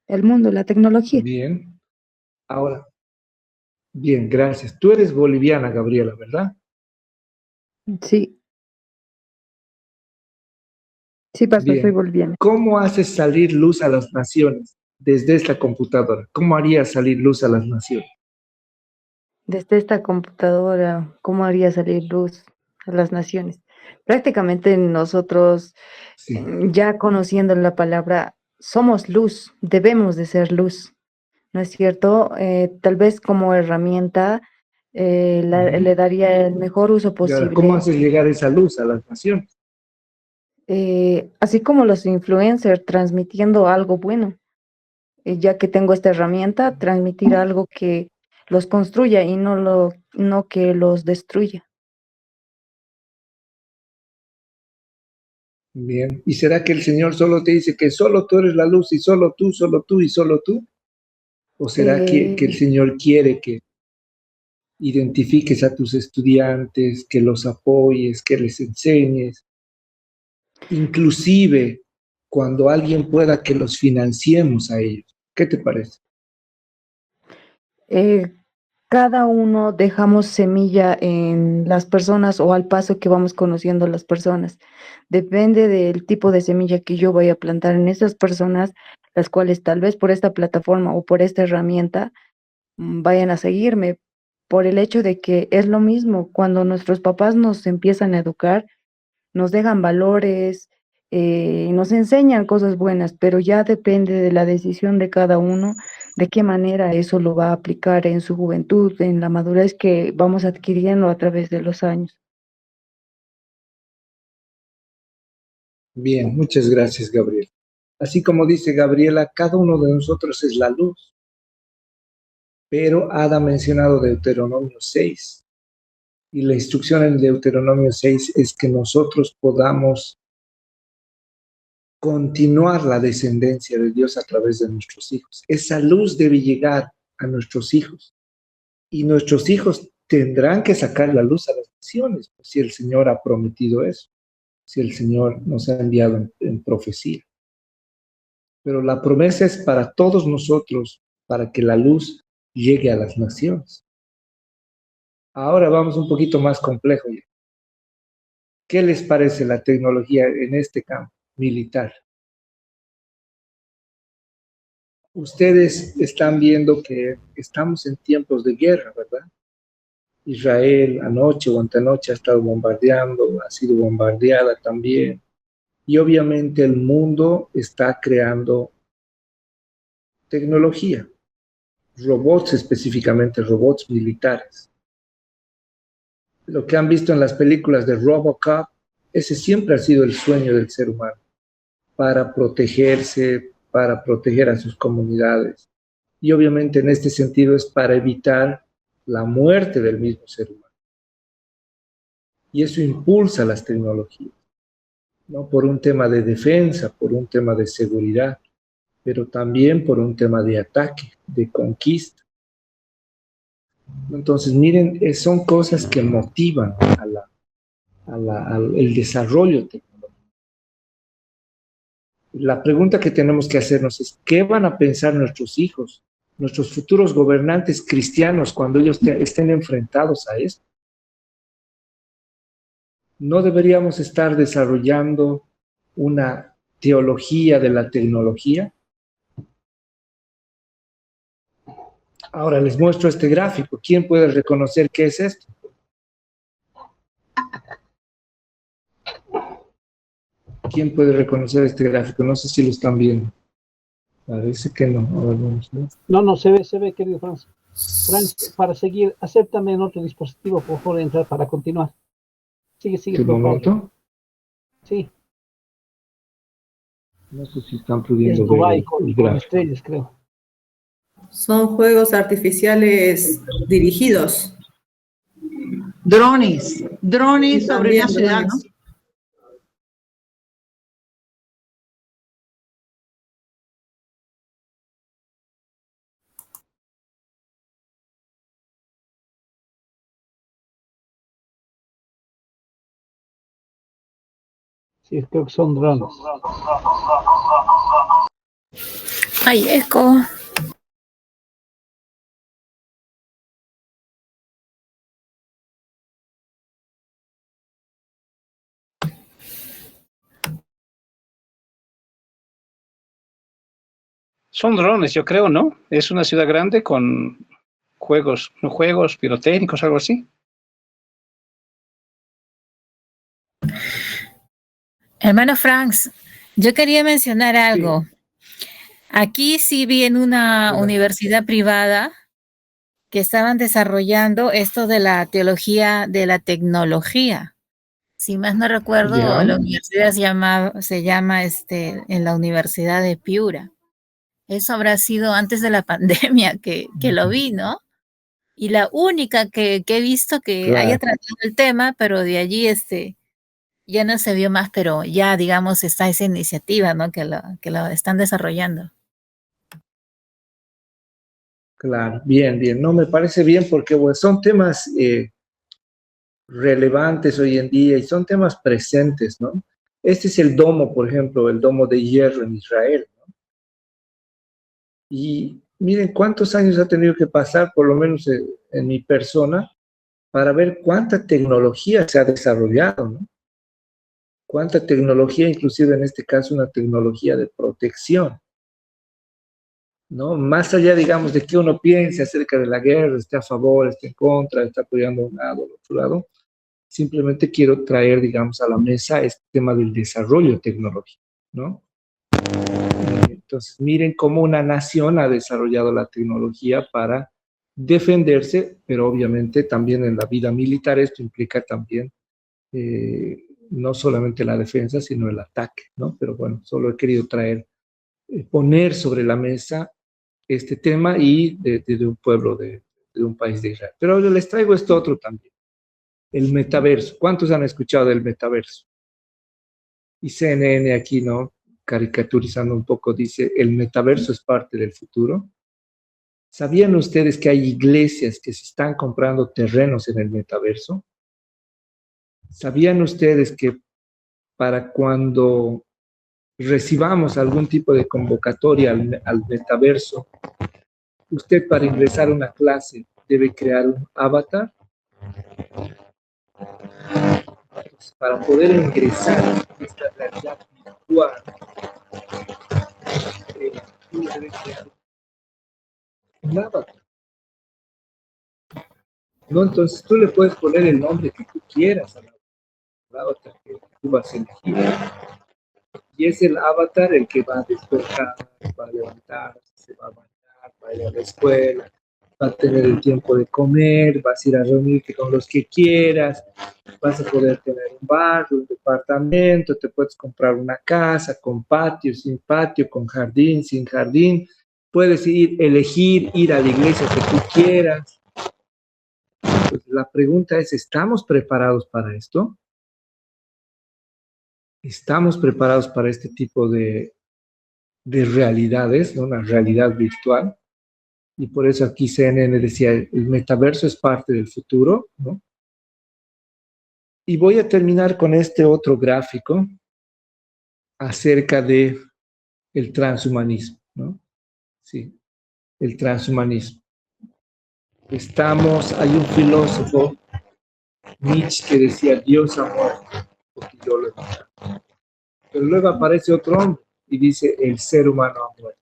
el mundo, la tecnología. Bien, ahora, bien, gracias. Tú eres boliviana, Gabriela, ¿verdad? Sí, Sí, pastor, estoy Bien. volviendo. ¿Cómo haces salir luz a las naciones desde esta computadora? ¿Cómo harías salir luz a las naciones? Desde esta computadora, ¿cómo haría salir luz a las naciones? Prácticamente nosotros, Sí. ya conociendo la palabra, somos luz, debemos de ser luz, ¿no es cierto? Tal vez como herramienta Ujú. le daría el mejor uso Y ahora, ¿cómo posible, haces llegar esa luz a las naciones? así como los influencers transmitiendo algo bueno. Ya que tengo esta herramienta, transmitir algo que los construya y no que los destruya. Bien. ¿Y será que el Señor solo te dice que solo tú eres la luz y solo tú y solo tú? ¿O será que el Eh, Señor quiere que identifiques a tus estudiantes, que los apoyes, que les enseñes, inclusive cuando alguien pueda que los financiemos a ellos? ¿Qué te parece? eh, Cada uno dejamos semilla en las personas o al paso que vamos conociendo las personas. Depende del tipo de semilla que yo voy a plantar en esas personas, las cuales tal vez por esta plataforma o por esta herramienta vayan a seguirme, por el hecho de que es lo mismo cuando nuestros papás nos empiezan a educar, nos dejan valores, nos enseñan cosas buenas, pero ya depende de la decisión de cada uno, de qué manera eso lo va a aplicar en su juventud, en la madurez que vamos adquiriendo a través de los años. Bien, muchas gracias, Gabriel. Así como dice Gabriela, cada uno de nosotros es la luz, pero Ada ha mencionado Deuteronomio 6 y la instrucción en Deuteronomio 6 es que nosotros podamos continuar la descendencia de Dios a través de nuestros hijos. Esa luz debe llegar a nuestros hijos y nuestros hijos tendrán que sacar la luz a las naciones, si el Señor ha prometido eso, si el Señor nos ha enviado en profecía. Pero la promesa es para todos nosotros, para que la luz llegue a las naciones. Ahora vamos un poquito más complejo ya. ¿Qué les parece la tecnología en este campo militar? Ustedes están viendo que estamos en tiempos de guerra, ¿verdad? Israel anoche o antenoche ha estado bombardeando, ha sido bombardeada también. Y obviamente el mundo está creando tecnología, robots específicamente, robots militares. Lo que han visto en las películas de Robocop, ese siempre ha sido el sueño del ser humano, para protegerse, para proteger a sus comunidades. Y obviamente en este sentido es para evitar la muerte del mismo ser humano. Y eso impulsa las tecnologías, ¿no? Por un tema de defensa, por un tema de seguridad, pero también por un tema de ataque, de conquista. Entonces, miren, son cosas que motivan al desarrollo tecnológico. La pregunta que tenemos que hacernos es, ¿qué van a pensar nuestros hijos, nuestros futuros gobernantes cristianos cuando ellos estén enfrentados a esto? ¿No deberíamos estar desarrollando una teología de la tecnología? Ahora les muestro este gráfico. ¿Quién puede reconocer qué es esto? ¿Quién puede reconocer este gráfico? No sé si lo están viendo. Parece que no. A ver, vamos a ver. No, se ve, querido Franz. Franz, para seguir, acéptame en otro dispositivo, por favor, entrar para continuar. Sigue, ¿Qué por favor. momento? Sí, No sé si están es pudiendo ver Dubai el con gráfico. estrellas, creo. Son juegos artificiales dirigidos. Drones Y sobre una también ciudad, ¿no? drones. Sí, creo que son drones. Ay, eco. Son drones, yo creo, ¿no? Es una ciudad grande con juegos pirotécnicos, algo así. Hermano Franks, yo quería mencionar algo. Sí. Aquí sí vi en una Hola. universidad privada que estaban desarrollando esto de la teología de la tecnología. Si más no recuerdo, Ya. la universidad se llama en la Universidad de Piura. Eso habrá sido antes de la pandemia que lo vi, ¿no? Y la única que he visto que haya Claro. tratado el tema, pero de allí ya no se vio más, pero ya, digamos, está esa iniciativa, ¿no? Que lo están desarrollando. Claro, bien, bien. No, me parece bien porque bueno, son temas relevantes hoy en día y son temas presentes, ¿no? Este es el domo, por ejemplo, el domo de hierro en Israel, ¿no? Y miren cuántos años ha tenido que pasar, por lo menos en mi persona, para ver cuánta tecnología se ha desarrollado, ¿no? Cuánta tecnología, inclusive en este caso una tecnología de protección, ¿no? Más allá, digamos, de que uno piense acerca de la guerra, esté a favor, esté en contra, está apoyando a un lado o al otro lado, simplemente quiero traer, digamos, a la mesa este tema del desarrollo tecnológico, ¿no? Entonces, miren cómo una nación ha desarrollado la tecnología para defenderse, pero obviamente también en la vida militar esto implica también no solamente la defensa, sino el ataque, ¿no? Pero bueno, solo he querido traer, poner sobre la mesa este tema y de un pueblo, de un país de Israel. Pero ahora les traigo esto otro también, el metaverso. ¿Cuántos han escuchado del metaverso? Y CNN aquí, ¿no? Caricaturizando un poco, dice, el metaverso es parte del futuro. ¿Sabían ustedes que hay iglesias que se están comprando terrenos en el metaverso? ¿Sabían ustedes que para cuando recibamos algún tipo de convocatoria al metaverso, usted para ingresar a una clase debe crear un avatar? Entonces, para poder ingresar a esta realidad virtual, tú debes crear un avatar, ¿no? Entonces tú le puedes poner el nombre que tú quieras al avatar que tú vas a elegir. Y es el avatar el que va a despertar, va a levantarse, se va a bañar, va a ir a la escuela, va a tener el tiempo de comer, vas a ir a reunirte con los que quieras, vas a poder tener un barrio, un departamento, te puedes comprar una casa con patio, sin patio, con jardín, sin jardín, puedes elegir ir a la iglesia que tú quieras. Entonces, la pregunta es, ¿estamos preparados para esto? ¿Estamos preparados para este tipo de realidades, ¿no? Una realidad virtual? Y por eso aquí CNN decía, el metaverso es parte del futuro, ¿no? Y voy a terminar con este otro gráfico acerca de el transhumanismo, ¿no? Sí, el transhumanismo. Hay un filósofo, Nietzsche, que decía, Dios ha muerto, porque yo lo he matado. Pero luego aparece otro hombre y dice, el ser humano ha muerto,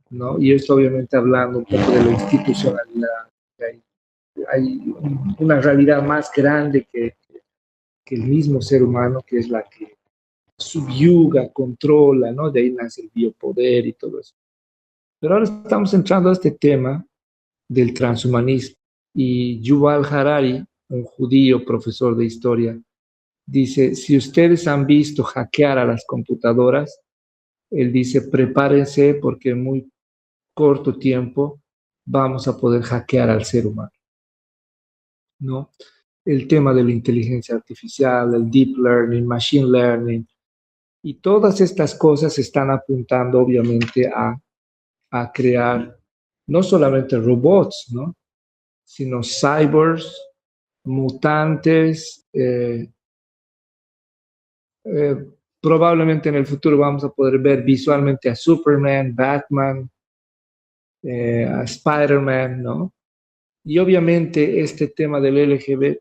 ¿no? Y esto obviamente hablando un poco de la institucionalidad. Hay una realidad más grande que el mismo ser humano, que es la que subyuga, controla, ¿no? De ahí nace el biopoder y todo eso. Pero ahora estamos entrando a este tema del transhumanismo. Y Yuval Harari, un judío profesor de historia, dice, si ustedes han visto hackear a las computadoras, él dice, prepárense porque en muy corto tiempo vamos a poder hackear al ser humano, ¿no? El tema de la inteligencia artificial, el deep learning, machine learning, y todas estas cosas están apuntando obviamente a crear no solamente robots, ¿no? Sino cyborgs, mutantes. Probablemente en el futuro vamos a poder ver visualmente a Superman, Batman, a Spider-Man, ¿no? Y obviamente este tema del LGBT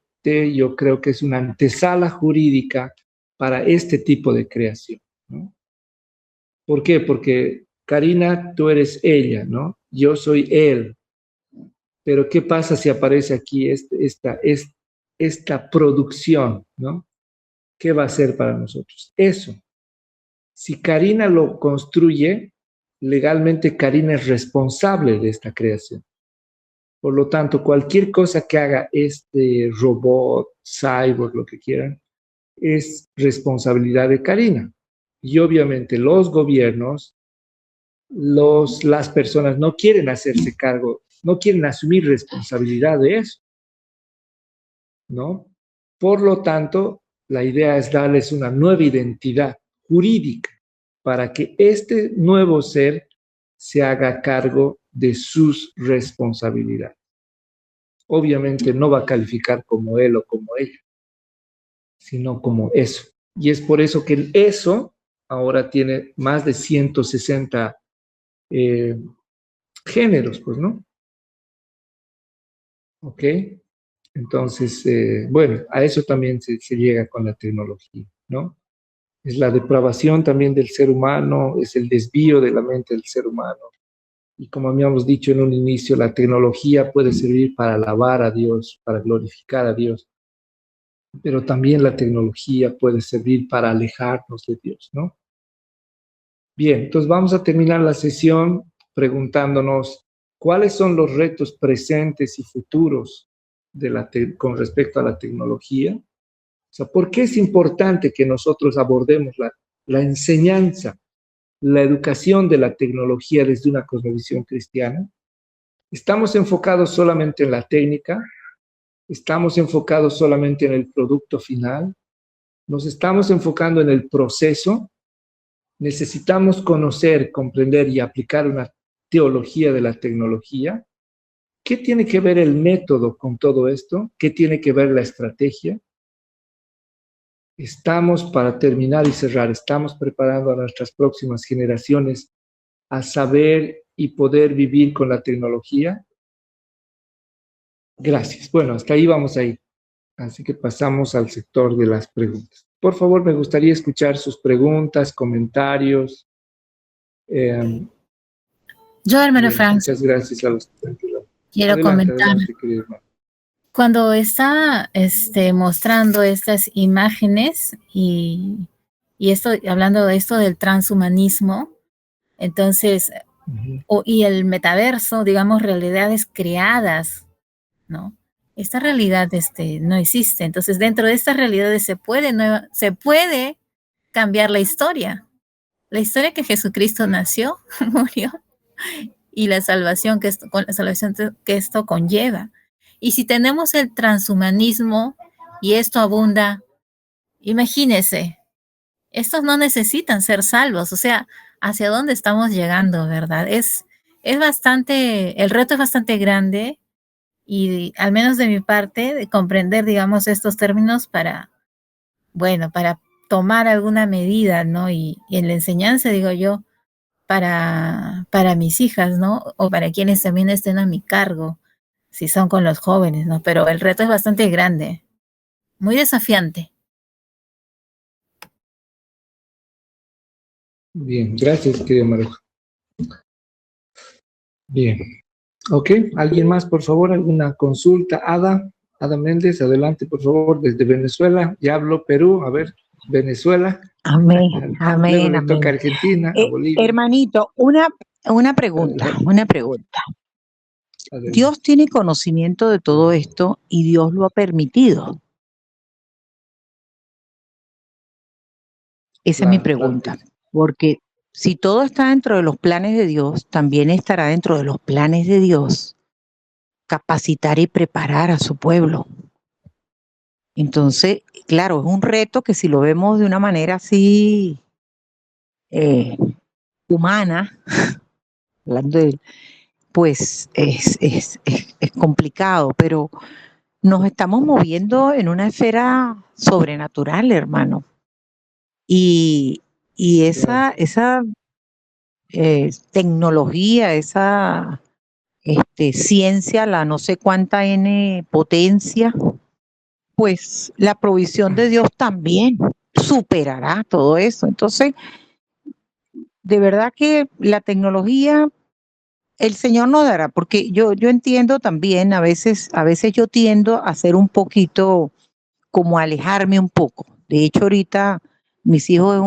yo creo que es una antesala jurídica para este tipo de creación, ¿no? ¿Por qué? Porque Karina, tú eres ella, ¿no? Yo soy él. Pero ¿qué pasa si aparece aquí esta producción, ¿no? ¿Qué va a ser para nosotros? Eso. Si Karina lo construye, legalmente Karina es responsable de esta creación. Por lo tanto, cualquier cosa que haga este robot, cyborg, lo que quieran, es responsabilidad de Karina. Y obviamente los gobiernos, las personas no quieren hacerse cargo, no quieren asumir responsabilidad de eso, ¿no? Por lo tanto, la idea es darles una nueva identidad jurídica para que este nuevo ser se haga cargo de sus responsabilidades. Obviamente no va a calificar como él o como ella, sino como eso. Y es por eso que el eso ahora tiene más de 160 géneros, pues, ¿no? ¿Ok? Entonces, bueno, a eso también se llega con la tecnología, ¿no? Es la depravación también del ser humano, es el desvío de la mente del ser humano. Y como habíamos dicho en un inicio, la tecnología puede servir para alabar a Dios, para glorificar a Dios, pero también la tecnología puede servir para alejarnos de Dios, ¿no? Bien, entonces vamos a terminar la sesión preguntándonos cuáles son los retos presentes y futuros con respecto a la tecnología. O sea, ¿por qué es importante que nosotros abordemos la enseñanza, la educación de la tecnología desde una cosmovisión cristiana? ¿Estamos enfocados solamente en la técnica? ¿Estamos enfocados solamente en el producto final? ¿Nos estamos enfocando en el proceso? ¿Necesitamos conocer, comprender y aplicar una teología de la tecnología? ¿Qué tiene que ver el método con todo esto? ¿Qué tiene que ver la estrategia? Estamos, para terminar y cerrar, estamos preparando a nuestras próximas generaciones a saber y poder vivir con la tecnología. Gracias. Bueno, hasta ahí vamos a ir. Así que pasamos al sector de las preguntas. Por favor, me gustaría escuchar sus preguntas, comentarios. Yo, hermano Frank, muchas gracias a los que quiero adelante, comentar. Adelante, querido hermano. Cuando está mostrando estas imágenes y esto, hablando de esto del transhumanismo, entonces, y el metaverso, digamos, realidades creadas, ¿no? Esta realidad no existe. Entonces, dentro de estas realidades se puede cambiar la historia. La historia que Jesucristo nació, murió, y la salvación que esto conlleva. Y si tenemos el transhumanismo y esto abunda, imagínense, estos no necesitan ser salvos, o sea, ¿hacia dónde estamos llegando, verdad? Es bastante, el reto es bastante grande y al menos de mi parte, de comprender, digamos, estos términos para tomar alguna medida, ¿no? Y en la enseñanza, digo yo, para mis hijas, ¿no? O para quienes también estén a mi cargo, si son con los jóvenes, ¿no? Pero el reto es bastante grande, muy desafiante. Bien, gracias, querida Maruja. Bien. Ok, ¿alguien más, por favor? ¿Alguna consulta? Ada Méndez, adelante, por favor, desde Venezuela. Ya habló Perú, a ver, Venezuela. Amén, Luego amén, le toca a amén. Argentina, a Bolivia. Hermanito, una pregunta. Adelante. Dios tiene conocimiento de todo esto y Dios lo ha permitido. Esa es mi pregunta. Porque si todo está dentro de los planes de Dios, también estará dentro de los planes de Dios capacitar y preparar a su pueblo. Entonces, claro, es un reto que si lo vemos de una manera así humana, hablando de, pues es complicado, pero nos estamos moviendo en una esfera sobrenatural, hermano. Y esa tecnología, esa ciencia, la no sé cuánta N potencia, pues la provisión de Dios también superará todo eso. Entonces, de verdad que la tecnología, el Señor nos dará, porque yo entiendo también, a veces yo tiendo a ser un poquito, como a alejarme un poco. De hecho, ahorita mis hijos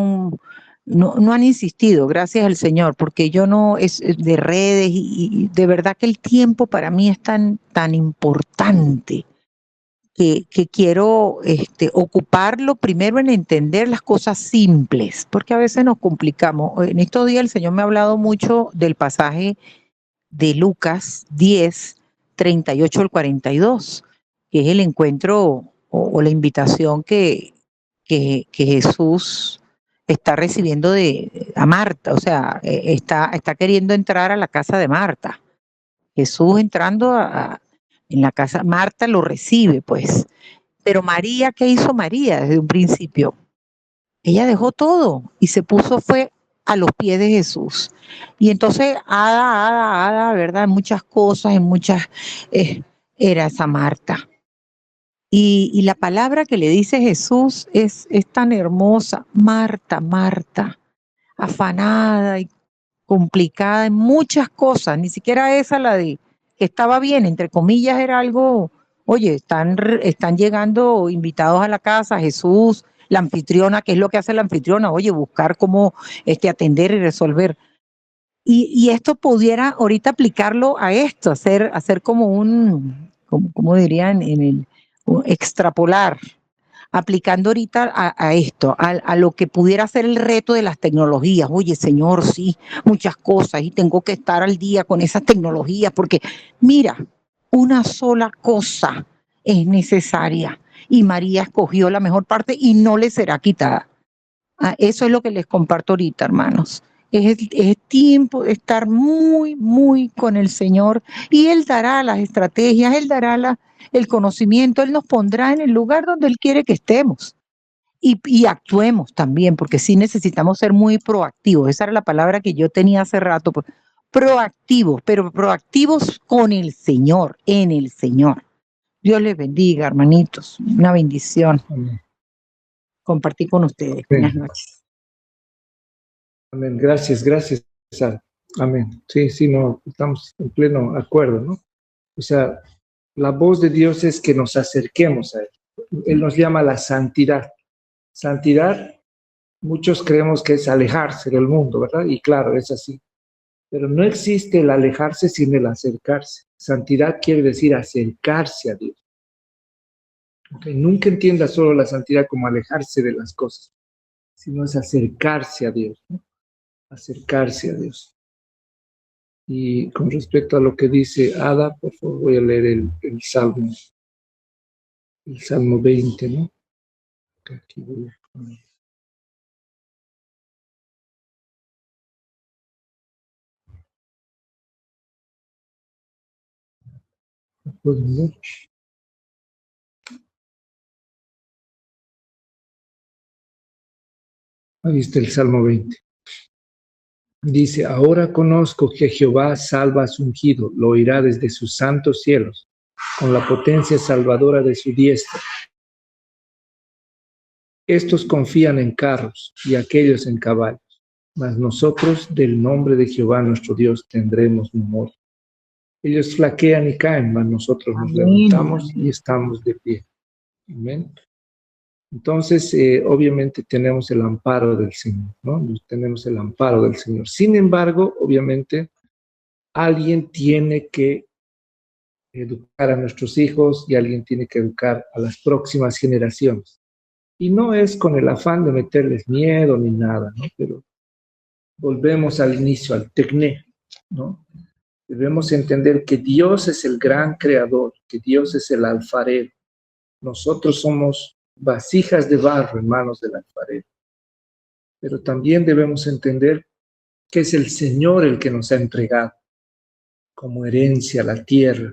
no han insistido, gracias al Señor, porque yo no, es de redes y de verdad que el tiempo para mí es tan importante que quiero ocuparlo primero en entender las cosas simples, porque a veces nos complicamos. En estos días el Señor me ha hablado mucho del pasaje de Lucas 10, 38 al 42, que es el encuentro o la invitación que Jesús está recibiendo a Marta, o sea, está queriendo entrar a la casa de Marta. Jesús entrando en la casa, Marta lo recibe, pues. Pero María, ¿qué hizo María desde un principio? Ella dejó todo y se puso, fue a los pies de Jesús. Y entonces, ¿verdad? En muchas cosas, era esa Marta. Y la palabra que le dice Jesús es tan hermosa, Marta, Marta, afanada y complicada en muchas cosas, ni siquiera esa la de que estaba bien, entre comillas, era algo, oye, están llegando invitados a la casa, Jesús, la anfitriona, ¿qué es lo que hace la anfitriona? Oye, buscar cómo atender y resolver. Y esto pudiera ahorita aplicarlo a esto, hacer como como dirían extrapolar, aplicando ahorita a esto, a lo que pudiera ser el reto de las tecnologías. Oye, Señor, sí, muchas cosas y tengo que estar al día con esas tecnologías porque, mira, una sola cosa es necesaria y María escogió la mejor parte y no le será quitada. Eso es lo que les comparto ahorita, hermanos. Es tiempo de estar muy, muy con el Señor y Él dará las estrategias, Él dará el conocimiento, Él nos pondrá en el lugar donde Él quiere que estemos y actuemos también, porque sí necesitamos ser muy proactivos. Esa era la palabra que yo tenía hace rato. Pues, proactivos, pero proactivos con el Señor, en el Señor. Dios les bendiga, hermanitos. Una bendición. Amén. Compartí con ustedes. Buenas noches. Amén. Gracias, Sara. Amén. Sí, no, estamos en pleno acuerdo, ¿no? O sea, la voz de Dios es que nos acerquemos a Él. Él nos llama a la santidad. Santidad, muchos creemos que es alejarse del mundo, ¿verdad? Y claro, es así. Pero no existe el alejarse sin el acercarse. Santidad quiere decir acercarse a Dios. Okay. Nunca entienda solo la santidad como alejarse de las cosas, sino es acercarse a Dios, ¿no? Acercarse a Dios. Y con respecto a lo que dice Ada, por favor, voy a leer el Salmo 20, ¿no? Aquí voy a poner. ¿Pueden ver? Ahí está el Salmo 20. Dice, ahora conozco que Jehová salva a su ungido, lo oirá desde sus santos cielos, con la potencia salvadora de su diestra. Estos confían en carros y aquellos en caballos, mas nosotros del nombre de Jehová nuestro Dios tendremos memoria. Ellos flaquean y caen, mas nosotros nos levantamos y estamos de pie. Amén. Entonces, obviamente tenemos el amparo del Señor, ¿no? Tenemos el amparo del Señor. Sin embargo, obviamente, alguien tiene que educar a nuestros hijos y alguien tiene que educar a las próximas generaciones. Y no es con el afán de meterles miedo ni nada, ¿no? Pero volvemos al inicio, al tecné, ¿no? Debemos entender que Dios es el gran creador, que Dios es el alfarero. Nosotros somos vasijas de barro en manos del alfarero. Pero también debemos entender que es el Señor el que nos ha entregado como herencia la tierra.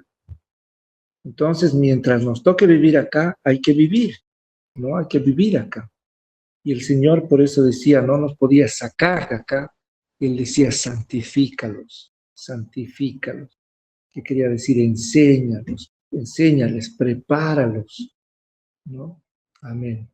Entonces, mientras nos toque vivir acá, hay que vivir, ¿no? Hay que vivir acá. Y el Señor por eso decía, no nos podía sacar de acá. Él decía, santifícalos, santifícalos. ¿Qué quería decir? Enséñalos, enséñales, prepáralos, ¿no? Amén.